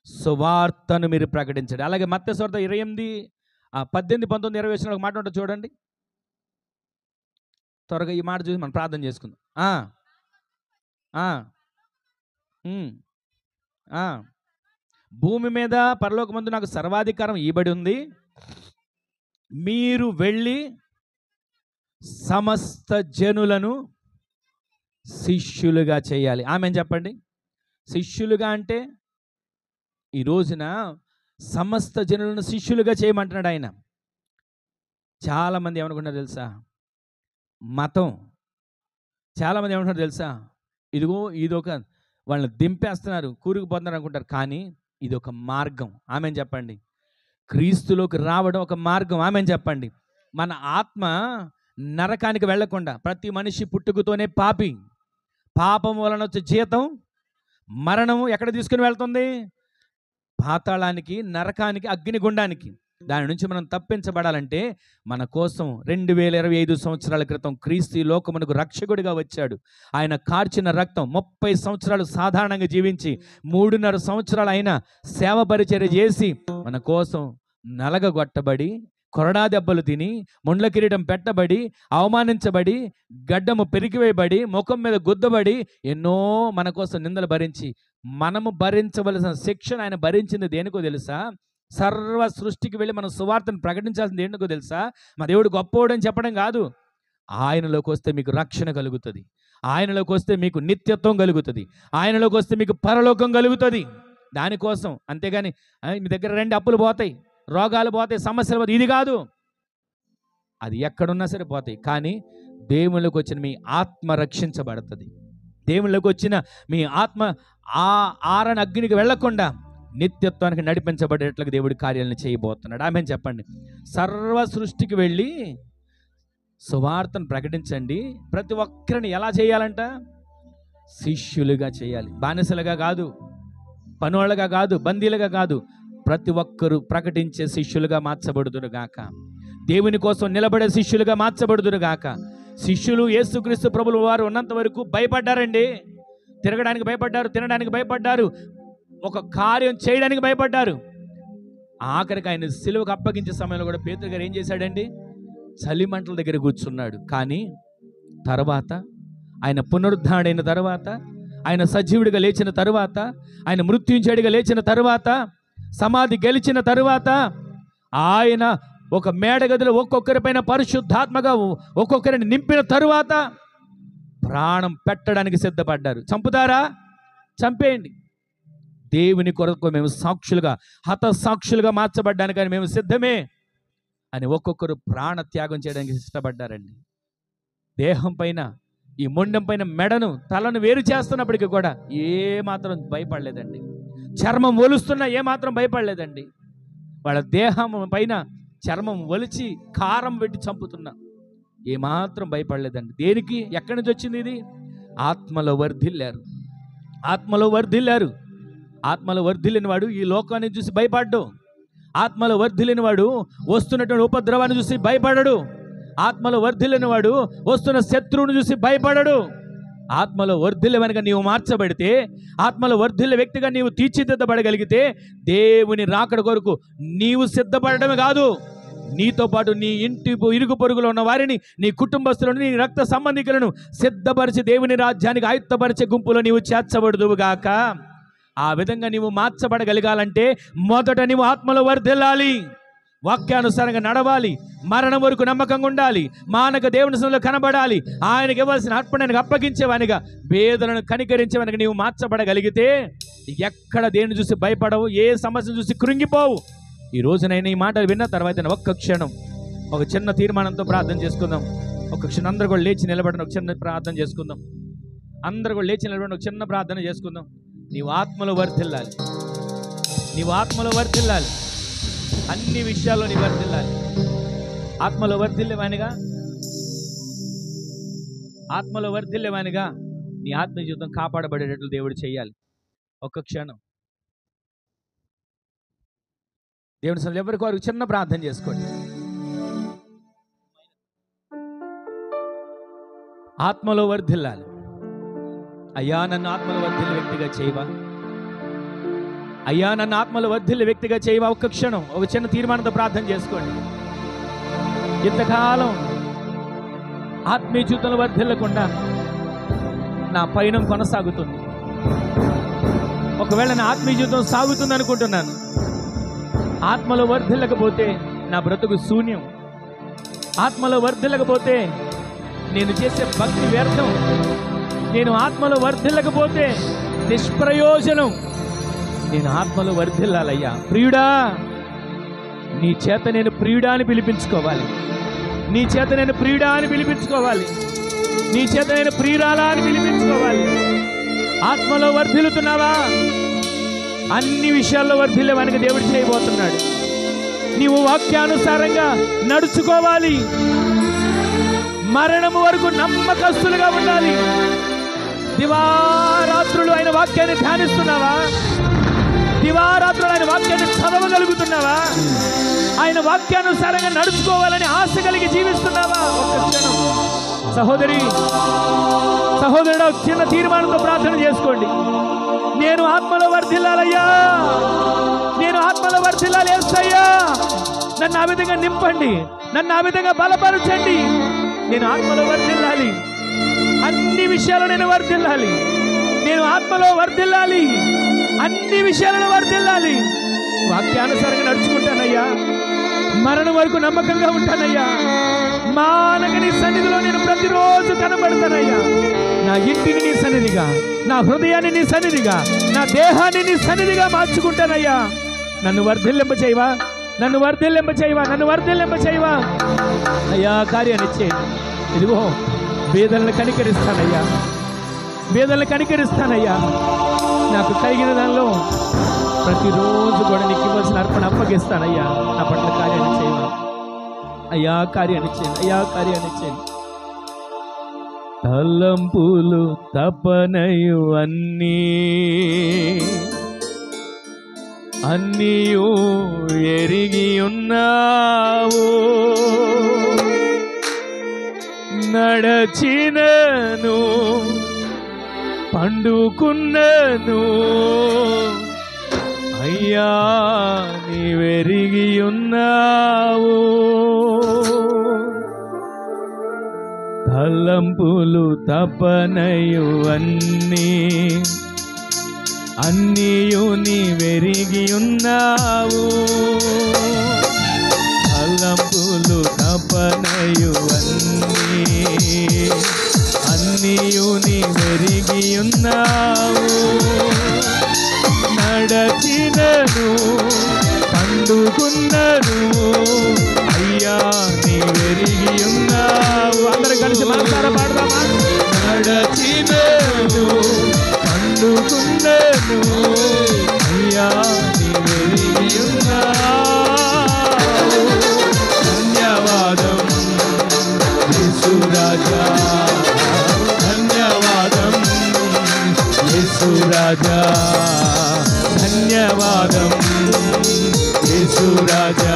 సువార్తను మీరు ప్రకటించండి. అలాగే మత్తయి సువార్త 28:18, 19, 20 ఒక మాట ఉంటుంది చూడండి. త్వరగా ఈ మాట చూసి మనం ప్రార్థన చేసుకుందాం. భూమి మీద పరలోకమందు నాకు సర్వాధికారం ఇవ్వబడి ఉంది. మీరు వెళ్ళి సమస్త జనులను శిష్యులుగా చేయాలి. ఆమెన్ చెప్పండి. శిష్యులుగా అంటే ఈ రోజున సమస్త జనులను శిష్యులుగా చేయమంటున్నాడు ఆయన. చాలామంది ఏమనుకుంటారు తెలుసా? మతం. చాలామంది ఏమంటున్నారు తెలుసా? ఇదిగో ఇదొక వాళ్ళని దింపేస్తున్నారు, కూరుకుపోతున్నారు అనుకుంటారు. కానీ ఇది ఒక మార్గం. ఆమెన్ చెప్పండి. క్రీస్తులోకి రావడం ఒక మార్గం. ఆమెన్ చెప్పండి. మన ఆత్మ నరకానికి వెళ్లకుండా, ప్రతి మనిషి పుట్టుకతోనే పాపి, పాపం వలన వచ్చే జీతం మరణము ఎక్కడ తీసుకుని వెళ్తుంది? పాతాళానికి, నరకానికి, అగ్నిగుండానికి. దాని నుంచి మనం తప్పించబడాలంటే మన కోసం 2025 సంవత్సరాల క్రితం క్రీస్తు ఈ లోకమునకు రక్షకుడిగా వచ్చాడు. ఆయన కార్చిన రక్తం 30 సంవత్సరాలు సాధారణంగా జీవించి 3.5 సంవత్సరాలు ఆయన సేవ పరిచర్య చేసి మన కోసం నలగగొట్టబడి, కొరడా దెబ్బలు తిని, ముండ్ల కిరీటం పెట్టబడి, అవమానించబడి, గడ్డము పెరిగివేయబడి, ముఖం మీద గుద్దబడి, ఎన్నో మన కోసం నిందలు భరించి, మనము భరించవలసిన శిక్షణ ఆయన భరించింది దేనికో తెలుసా? సర్వ సృష్టికి వెళ్ళి మనం సువార్తను ప్రకటించాల్సింది ఏంటో తెలుసా? మా దేవుడు గొప్పోడని చెప్పడం కాదు. ఆయనలోకి వస్తే మీకు రక్షణ కలుగుతుంది, ఆయనలోకి వస్తే మీకు నిత్యత్వం కలుగుతుంది, ఆయనలోకి వస్తే మీకు పరలోకం కలుగుతుంది. దానికోసం. అంతేగాని మీ దగ్గర 2 అప్పులు పోతాయి, రోగాలు పోతాయి, సమస్యలు పోతాయి, ఇది కాదు. అది ఎక్కడున్నా సరే పోతాయి. కానీ దేవుళ్ళకి వచ్చిన మీ ఆత్మ రక్షించబడుతుంది. దేవుళ్ళకి వచ్చిన మీ ఆత్మ ఆ ఆరణ అగ్నికి వెళ్లకుండా నిత్యత్వానికి నడిపించబడేట్లుగా దేవుడి కార్యాలను చేయబోతున్నాడు. ఆమెన్ చెప్పండి. సర్వ సృష్టికి వెళ్ళి సువార్తను ప్రకటించండి. ప్రతి ఒక్కరిని ఎలా చేయాలంట? శిష్యులుగా చేయాలి, బానిసలుగా కాదు. పనోళ్ళగా కాదు, బందీలుగా కాదు, ప్రతి ఒక్కరూ ప్రకటించే శిష్యులుగా మార్చబడుదురు గాక. దేవుని కోసం నిలబడే శిష్యులుగా మార్చబడుదురు గాక. శిష్యులు యేసుక్రీస్తు ప్రభుల వారు ఉన్నంత వరకు భయపడ్డారండి. తిరగడానికి భయపడ్డారు, తినడానికి భయపడ్డారు, ఒక కార్యం చేయడానికి భయపడ్డారు. ఆఖరికి ఆయన సిలువకు అప్పగించే సమయంలో కూడా పేతురు గారు ఏం చేశాడండి? చలిమంటల దగ్గర కూర్చున్నాడు. కానీ తర్వాత ఆయన పునరుద్ధరణైన తర్వాత, ఆయన సజీవుడిగా లేచిన తర్వాత, ఆయన మృత్యుంజయుడిగా లేచిన తర్వాత, సమాధి గెలిచిన తర్వాత, ఆయన ఒక మేడగదిలో ఒక్కొక్కరిపైన పరిశుద్ధాత్మగా ఒక్కొక్కరిని నింపిన తరువాత ప్రాణం పెట్టడానికి సిద్ధపడ్డారు. చంపుతారా? చంపేయండి. దేవుని కొరకు మేము సాక్షులుగా, హతసాక్షులుగా మార్చబడ్డానికి మేము సిద్ధమే అని ఒక్కొక్కరు ప్రాణ త్యాగం చేయడానికి ఇష్టపడ్డారండి. దేహం పైన, ఈ మొండెం పైన మెడను, తలను వేరు చేస్తున్నప్పటికీ కూడా ఏమాత్రం భయపడలేదండి. చర్మం ఒలుస్తున్నా ఏమాత్రం భయపడలేదండి. వాళ్ళ దేహం పైన చర్మం ఒలిచి కారం పెట్టి చంపుతున్నా ఏమాత్రం భయపడలేదండి. దేనికి? ఎక్కడి నుంచి వచ్చింది ఇది? ఆత్మలో వర్ధిల్లారు. ఆత్మలో వర్ధిల్లారు. ఆత్మలో వర్ధిల్లిన వాడు ఈ లోకాన్ని చూసి భయపడ్డు. ఆత్మలో వర్ధిల్లిన వాడు వస్తున్నటువంటి ఉపద్రవాన్ని చూసి భయపడడు. ఆత్మలో వర్ధిల్లిన వాడు వస్తున్న శత్రువుని చూసి భయపడడు. ఆత్మలో వర్ధిల్లే కనుక నీవు మార్చబడితే, ఆత్మలో వర్ధిల్లే వ్యక్తిగా నీవు తీర్చిదిద్దబడగలిగితే, దేవుని రాకడ కొరకు నీవు సిద్ధపడడమే కాదు, నీతో పాటు నీ ఇంటి ఇరుగు పొరుగులో ఉన్న వారిని, నీ కుటుంబస్తులను, నీ రక్త సంబంధికులను సిద్ధపరిచి దేవుని రాజ్యానికి ఆయుత్తపరిచే గుంపులో నీవు చేర్చబడుదువుగాక. ఆ విధంగా నీవు మార్చబడగలగాలంటే మొదట నీవు ఆత్మలో వర్ధిల్లాలి, వాక్యానుసారంగా నడవాలి, మరణం వరకు నమ్మకంగా ఉండాలి, మానక దేవుని సన్నిధిలో కనబడాలి, ఆయనకి ఇవ్వాల్సిన అర్పణకు అప్పగించేవానిగా, వేదనను కనికరించేవానిగా నీవు మార్చబడగలిగితే ఎక్కడ దేన్ని చూసి భయపడవు, ఏ సమస్యను చూసి కృంగిపోవు. ఈ రోజునైనా ఈ మాటలు విన్న తర్వాత ఒక్క క్షణం ఒక చిన్న తీర్మానంతో ప్రార్థన చేసుకుందాం. ఒక క్షణం అందరూ కూడా లేచి నిలబడిన ఒక చిన్న ప్రార్థన చేసుకుందాం. అందరూ కూడా లేచి నిలబడిన ఒక చిన్న ప్రార్థన చేసుకుందాం. నీవు ఆత్మలో వర్ధిల్లాలి, నీవు ఆత్మలో వర్ధిల్లాలి, అన్ని విషయాల్లో నీ వర్ధిల్లాలి. ఆత్మలో వర్ధిల్లేవానిగా, ఆత్మలో వర్ధిల్లేవానిగా నీ ఆత్మ జీవితం కాపాడబడేటట్లు దేవుడు చేయాలి. ఒక్క క్షణం దేవుని సన్నిధిలో ఎవరికి వారికి చిన్న ప్రార్థన చేసుకోండి. ఆత్మలో వర్ధిల్లాలి. అయ్యా నన్ను ఆత్మలో వర్ధిల్లే వ్యక్తిగా చేయవా, అయ్యా నన్ను ఆత్మలో వర్ధిల్లే వ్యక్తిగా చేయవా. ఒక్క క్షణం ఒక చిన్న తీర్మానంతో ప్రార్థన చేసుకోండి. ఇంతకాలం ఆత్మీయ జీవితంలో వర్ధిల్లకుండా నా పయనం కొనసాగుతుంది. ఒకవేళ నా ఆత్మీయ జీవితం సాగుతుంది అనుకుంటున్నాను, ఆత్మలో వర్ధిల్లకపోతే నా బ్రతుకు శూన్యం. ఆత్మలో వర్ధిల్లకపోతే నేను చేసే భక్తి వ్యర్థం. నేను ఆత్మలో వర్ధిల్లకపోతే నిష్ప్రయోజనం. నేను ఆత్మలో వర్ధిల్లాలయ్యా. ప్రియుడా, నీ చేత నేను ప్రియుడా అని పిలిపించుకోవాలి, నీ చేత నేను ప్రియుడా అని పిలిపించుకోవాలి, నీ చేత నేను ప్రియురాలా అని పిలిపించుకోవాలి. ఆత్మలో వర్ధిల్లుతున్నావా? అన్ని విషయాల్లో వర్ధిల్లేవానికి దేవుడు చేయబోతున్నాడు. నీవు వాక్యానుసారంగా నడుచుకోవాలి, మరణము వరకు నమ్మకస్తులుగా ఉండాలి. దివారాత్రులు ఆయన వాక్యాన్ని ధ్యానిస్తున్నావా? దివారాత్రులు ఆయన వాక్యాన్ని చదవగలుగుతున్నావా? ఆయన వాక్యానుసారంగా నడుచుకోవాలని ఆశ కలిగి జీవిస్తున్నావా? ఒక్క క్షణం సహోదరి, సహోదరుడు, చిన్న తీర్మానంతో ప్రార్థన చేసుకోండి. నేను ఆత్మలో వర్ధిల్లాలయ్యా, నేను ఆత్మలో వర్ధిల్లాలి. యేసయ్యా నన్ను ఆ విధంగా నింపండి, నన్ను ఆ విధంగా బలపరచండి. నేను ఆత్మలో వర్ధిల్లాలి, అన్ని విషయాలు నేను వర్ధిల్లాలి, నేను ఆత్మలో వర్ధిల్లాలి, అన్ని విషయాలను వర్ధిల్లాలి. వాక్యానుసారంగా నడుచుకుంటానయ్యా, మరణం వరకు నమ్మకంగా ఉంటానయ్యా. మానక నీ సన్నిధిలో నేను ప్రతిరోజు కనబడతానయ్యా. నా ఇంటిని నీ సన్నిధిగా, నా హృదయాన్ని నీ సన్నిధిగా, నా దేహాన్ని నీ సన్నిధిగా మార్చుకుంటానయ్యా. నన్ను వర్ధిల్లింప చేయవా, నన్ను వర్ధిల్లింప చేయవా, నన్ను వర్ధిల్లింప చేయవా అయ్యా. కార్యాన్ని చేయండి. ఇదిగో వేదనలు కనికరిస్తానయ్యా, వేదనలు కనికరిస్తానయ్యా. నాకు కలిగిన దానిలో ప్రతిరోజు కూడా నీకు ఇవ్వాల్సిన అర్పణ అప్పగిస్తానయ్యా. నా పట్ల కార్యాన్ని చేయవా అయ్యా, కార్యాన్ని చేయండి అయ్యా, కార్యాన్ని చేయండి. తలంపులు తపనయు అన్నీ అన్నీయు ఎరిగి ఉన్నావు. నడచినను పండుకున్నను అయ్యా నీవెరిగి ఉన్నావు. తలంపులు తపనయు అన్నీయు నీవెరిగి ఉన్నావు. తలంపులు తపనయు అన్నీయు నీవెరిగి ఉన్నావు. నడచినను పండుకున్నను అయ్యా నీవెరిగి ఉన్నావు. అందరూ కలిసి మనసారా పాడదామా? నడచినను పండుకున్నను అయ్యా నీవెరిగి ఉన్నావు. ధన్యవాదం యేసు రాజా, ధన్యవాదం యేసు రాజా, ధన్యవాదం యేసు రాజా,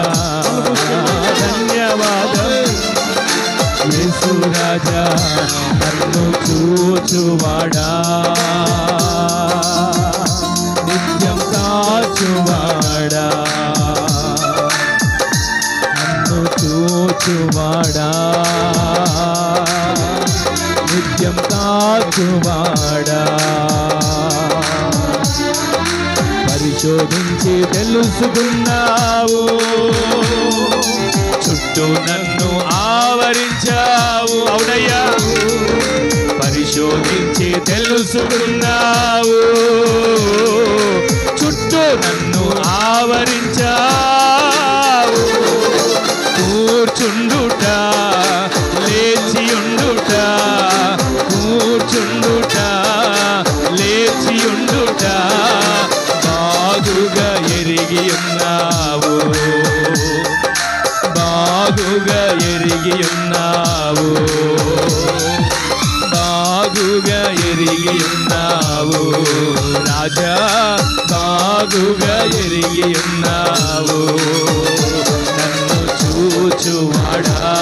ధన్యవాదం యేసు రాజా. నన్ను చూచువాడా, నిత్యం కాచువాడా, నన్ను చూచువాడా, నిత్యం కాచువాడా. పరిశోధించి తెలుసుకున్నావు, చుట్టూ నన్ను ఆవరించావు. అవునయ్యా, పరిశోధించి తెలుసుకున్నావు, చుట్టూ నన్ను ఆవరించావు. కూర్చుండుట లేచియుండుట, కూర్చుండుట లేచియుండుట బాగుగా ఎరిగి ఉన్నావు, బాగుగా ఎరిగి ఉన్నావు, బాగుగా ఎరిగి ఉన్నావు. రాజా బాగుగా ఎరిగి ఉన్నావు. నన్ను చూచువాడా,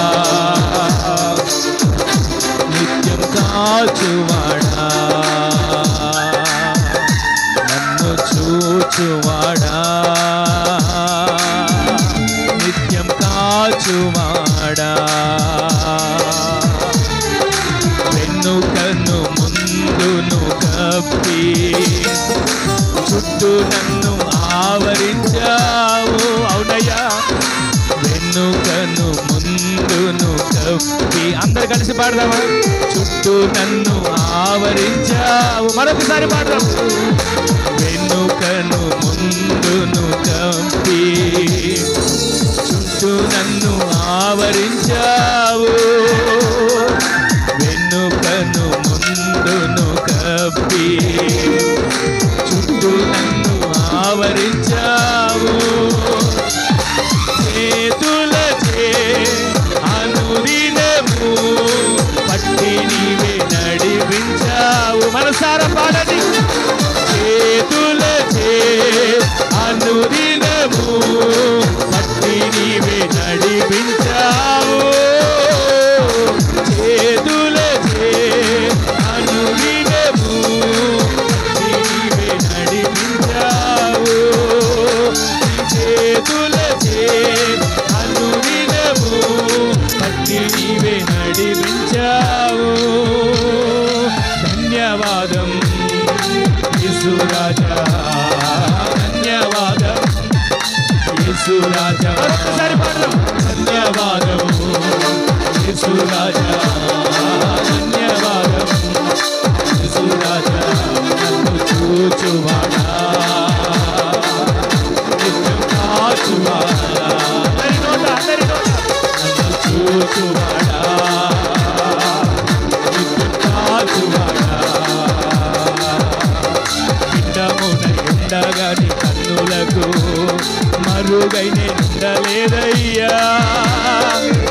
నిత్యం కాచువాడా, నన్ను చూచువాడా, నిత్యం కాచువాడా. వెన్నుకను ముందును కప్పి చుట్టూ నన్ను ఆవరించావు. అవునయ్యా, వెన్నుకను ముందును కప్పి. అందరు కలిసి పాడదామా? చుట్టూ నన్ను ఆవరించావు. మరొకసారి పాడదాం. వెన్నుకను ముందును కప్పి చుట్టూ నన్ను ఆవరించావు. వెన్నుకను ముందును కప్పి చుట్టూ నన్ను ఆవరించావు. చేతులచే అనుదినము పట్టి నీవే నడిపించావు. మనసారా పాడని. చేతులచే అనుదినము పట్టి నీవే నడిపించావు. చేతులచే అనుదినము పట్టి నీవే నడిపించావు. చేతులచే అనుదినము పట్టి నీవే నడిపించావు. ధన్యవాదం యేసు రాజా, ధన్యవాదం యేసు రాజా. ఒక్కసారి పాడదాం. ధన్యవాదం యేసు రాజా, ధన్యవాదం యేసు రాజా. నన్ను చూచువాడా, నిత్యం కాచువాడా, నన్ను చూచువాడా, నిత్యం కాచువాడా. ఉండగాని కన్నులకు మరుగైన ఉండలేదయ్యా.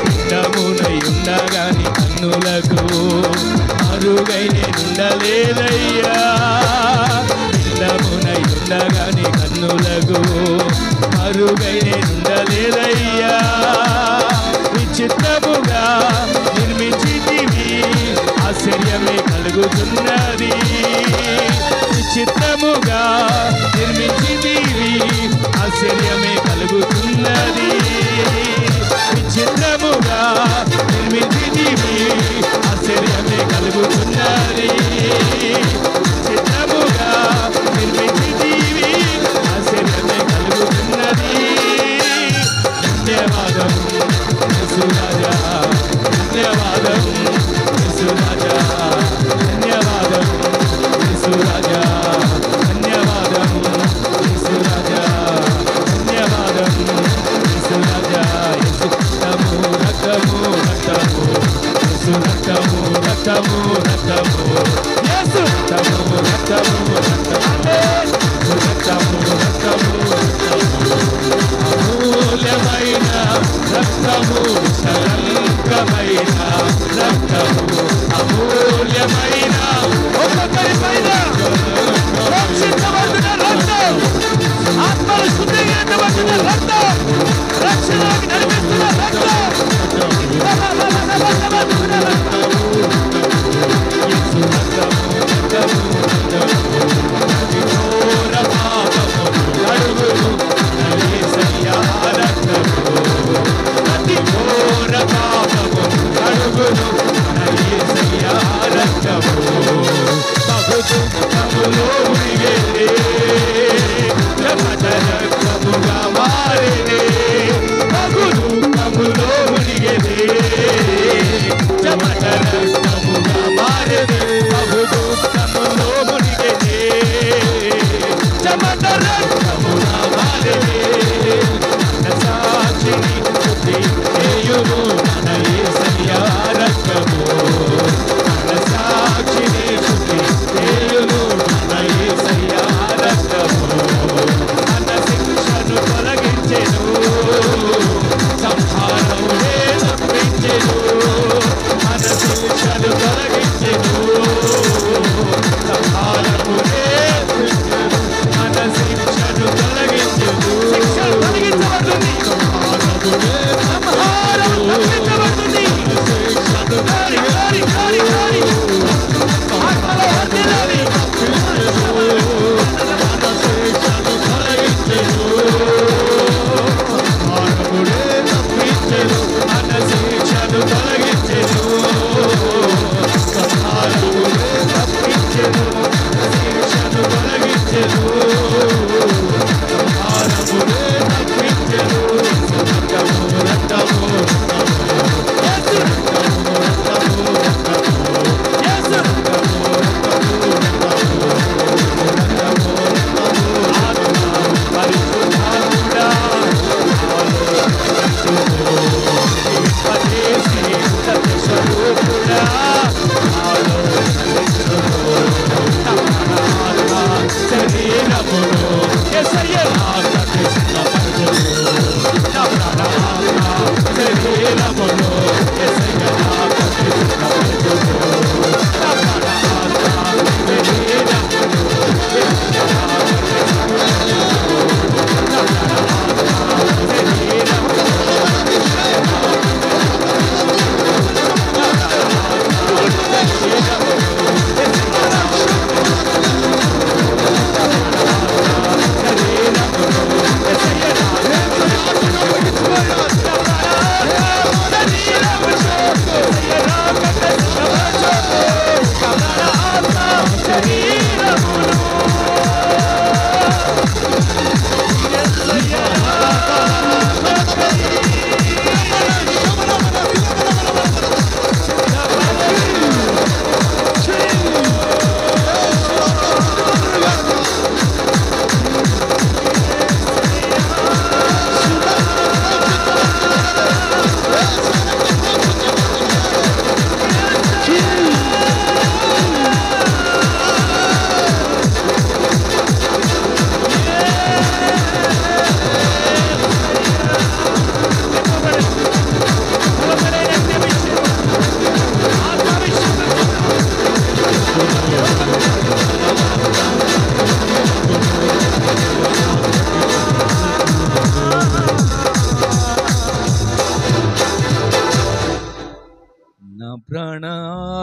ఉండమునై ఉండగాని కన్నులకు మరుగైన ఉండలేదయ్యా. స్థలమునై ఉండగాని కన్నులకు మరుగై నేనుండలేదయ్యా. విచిత్రముగా నిర్మించితివి, ఆశ్చర్యమే కలుగుతున్నది. విచిత్రముగా నిర్మించితివి, ఆశ్చర్యమే కలుగుతున్నది. విచిత్రముగా నిర్మించితివి, ఆశ్చర్యమే కలుగుతున్నది. విచిత్రముగా నిర్మించితివి, ఆశ్చర్యమే కలుగుతున్నది. ధన్యవాదం యేసు రాజా, ధన్యవాదం యేసు రాజా, ధన్యవాదం యేసు రాజా, ధన్యవాదం యేసు రాజా, ధన్యవాదం యేసు రాజా. యేసు రక్తము రక్తము యేసు రక్తము రక్తము రక్తము యేసు రక్తము రక్తము రక్తము యేసు రక్తము రక్తము రక్తము అమూల్యమైన రక్తము, నిష్కలంకమైన రక్తము, అమూల్యమైన ఒక్కొక్కరి పైన రక్షించబడిన రక్తం, ఆత్మలు శుద్ధీకరించబడిన రక్తం, రక్షణలోకి నడిపిస్తున్న రక్తం. యేసు రక్తము రక్తము రక్తము ఘోర పాపము కడుగును యేసయ్యా రక్తము, అతి ఘోర పాపము కడుగును యేసయ్యా రక్తము. బహు దుఃఖములో మునిగేనే చెమట రక్తముగా మారేనే, బహు దుఃఖములో మునిగేనే చెమట రక్తముగా మారేనే, బహు దుఃఖములో మునిగేనే చెమట రక్తముగా మారేనే. సాక్షిని శుద్ధి చేయును మన యేసయ్యా రక్తము, మన సాక్షిని శుద్ధి చేయును మన యేసయ్యా రక్తము. మన శిక్షను తొలగించెను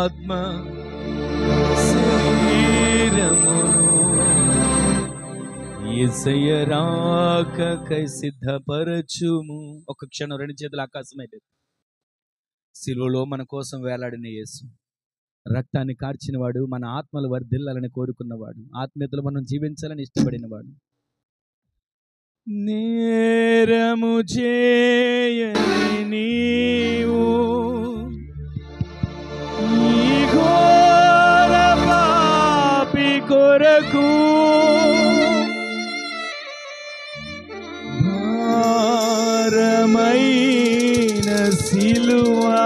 ఆత్మ శరీరమును యేసయ్య రాకకై సిద్ధపరచుము. ఒక క్షణం రెండు చేతుల ఆకాశమైతే సిలువలో మన కోసం వేలాడిన యేసు, రక్తాన్ని కార్చినవాడు, మన ఆత్మలు వర్ధిల్లాలని కోరుకున్నవాడు, ఆత్మీయతలో మనం జీవించాలని ఇష్టపడినవాడు. నేరము చేయని నీవు ఈ ఘోర పాపి కొరకు భారమైన సిలువా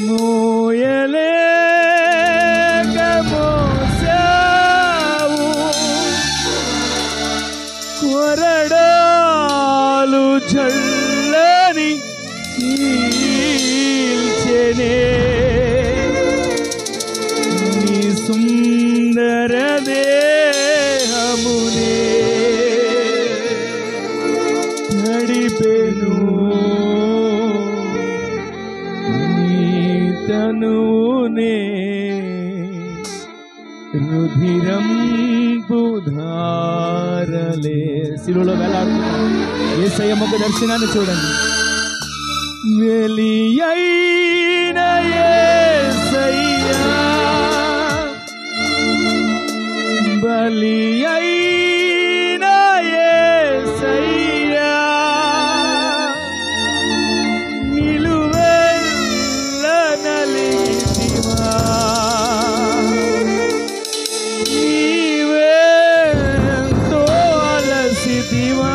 మోయలేక మోసావు, కొరడాలు జల్లని చీల్చెనే నీ సుందర దేహమునే నడిపెను నీ తనునే రుధిరంపు ధారలే. శిలువలో వేలాడుతున్న యేసయ్య ముఖ దర్శనాన్ని చూడండి. వెలియైన యేసయ్యా, బలియైన యేసయ్యా, నిలువెల్ల నలిగితివా, నీవెంతో అలసితివా,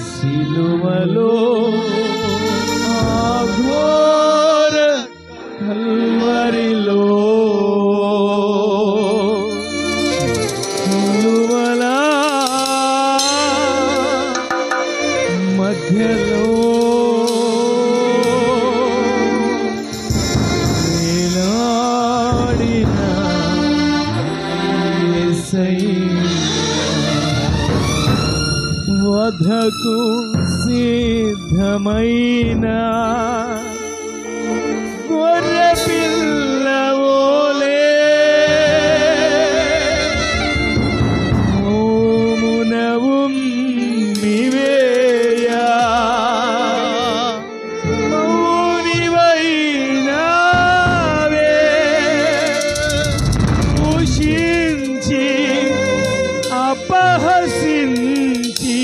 సిలువలో ఆ ఘోర కల్వరిలో సిలువల మధ్యలో వేలాడిన యేసయ్య, వధకు సిద్ధమైన గొర్రె పిల్లవోలే మోమునవు మివేయా, మౌనివైనావే, దూషించి అపహసించి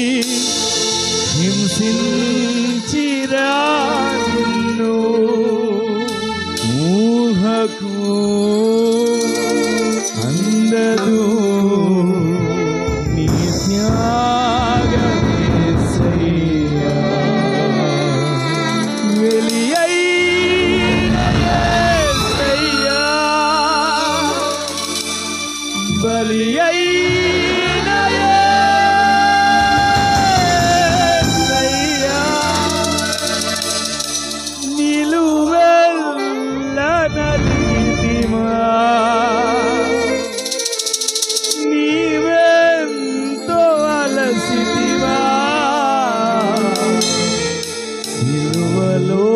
హింసించిరా నిన్ను, ఊహకు అందదు నీ త్యాగమేసయ్యా. వెలియైన యేసయ్యా, బలియైన యేసయ్యా, నిలువెల్ల నలిగితివా, నీవెంతో అలసితివా, సిలువలో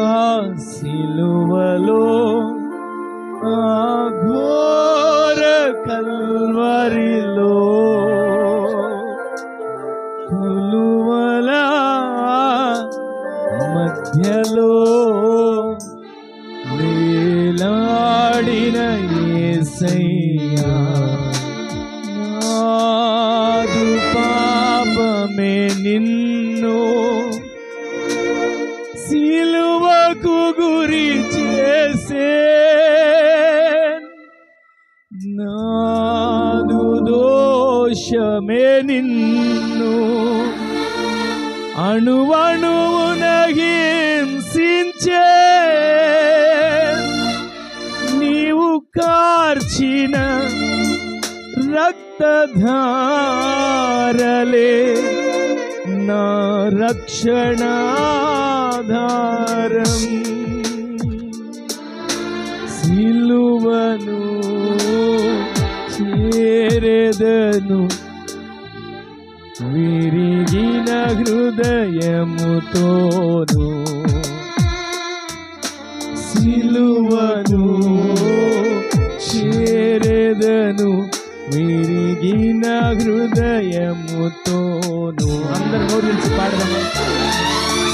ఆ సిలువలో ఆ ఘోర కల్వరిలో కొలువల మధ్యలో వేలాడిన యేసయ్యా, నాదు పాపమే నిన్ను సిలువకు గురి చేసే, నాదు దోషమే నిన్ను అణువణువున హింసించే, నీవు కార్చిన రక్తధారలే నా రక్షణాధారం. సిలువను చేరెదను విరిగిన హృదయముతోను సిలువను చేరెదను, విరిగిన హృదయముతోను. అందరు నోరు నుంచి పాడదాము.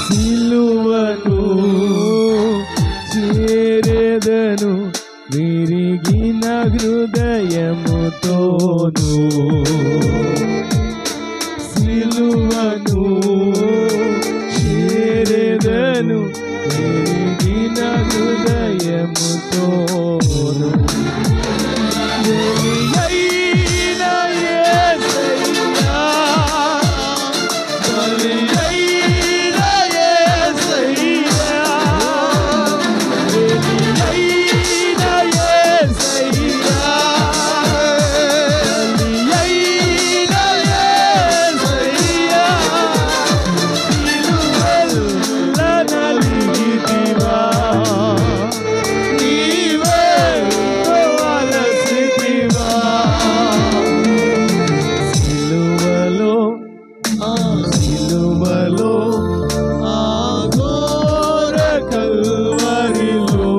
సిలువను చేరెదను, విరిగిన హృదయముతోను. సిలువను చేరెదను, విరిగిన హృదయముతోను. బలియైన యేసయ్యా, బలియైన యేసయ్యా, బలియైన యేసయ్యా, బలియైన యేసయ్యా, సిలువెల్ల నలిగితివా, నీవే అలసితివా. సిలువలో సిలువలో ఆ ఘోర కల్వరిలో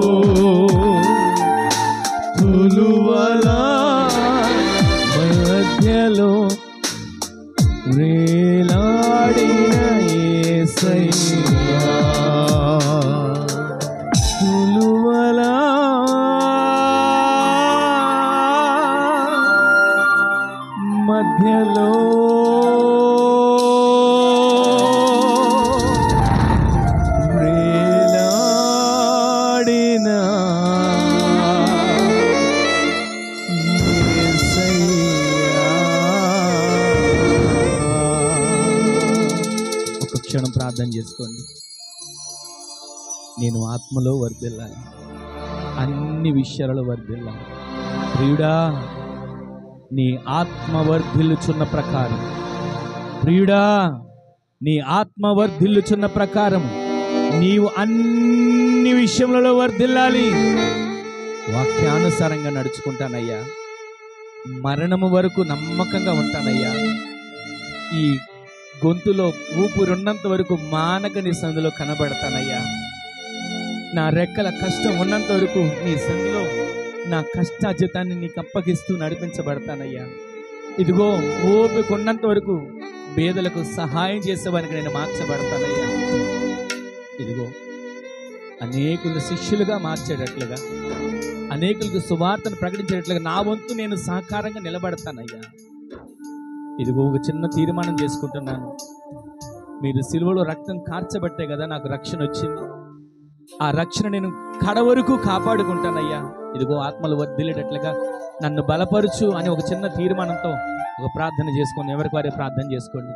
తులువల మధ్యలో వేలాడిన యేసయ్యా, తులువల మధ్యలో వేలాడిన యేసయ్యా. ఒక క్షణం ప్రార్థన చేసుకోండి. నేను ఆత్మలో వర్ధిల్లాలి, అన్ని విషయాలలో వర్ధిల్లాలి. ప్రియుడా, నీ ఆత్మ వర్ధిల్లుచున్న ప్రకారం, ప్రియుడా, నీ ఆత్మ వర్ధిల్లుచున్న ప్రకారం నీవు అన్ని విషయములలో వర్ధిల్లాలి. వాక్యానుసారంగా నడుచుకుంటానయ్యా, మరణము వరకు నమ్మకంగా ఉంటానయ్యా. ఈ గొంతులో ఊపిరున్నంత వరకు మానక నీ సందులో కనబడతానయ్యా. నా రెక్కల కష్టం ఉన్నంత వరకు నీ సందులో నా కష్టాజితాన్ని నీకు అప్పగిస్తూ నడిపించబడతానయ్యా. ఇదిగో ఓపిక ఉన్నంత వరకు పేదలకు సహాయం చేసేవానికి నేను మార్చబడతానయ్యా. ఇదిగో అనేకులు శిష్యులుగా మార్చేటట్లుగా, అనేకులకు సువార్తను ప్రకటించేటట్లుగా నా వంతు నేను సహకారంగా నిలబడతానయ్యా. ఇదిగో ఒక చిన్న తీర్మానం చేసుకుంటున్నాను. మీరు సిలువలో రక్తం కార్చబట్టే కదా నాకు రక్షణ వచ్చింది. ఆ రక్షణ నేను కడ వరకు కాపాడుకుంటానయ్యా. ఇదిగో ఆత్మలు వర్ధిల్లేటట్లుగా నన్ను బలపరుచు అని ఒక చిన్న తీర్మానంతో ఒక ప్రార్థన చేసుకోండి. ఎవరికి వారే ప్రార్థన చేసుకోండి.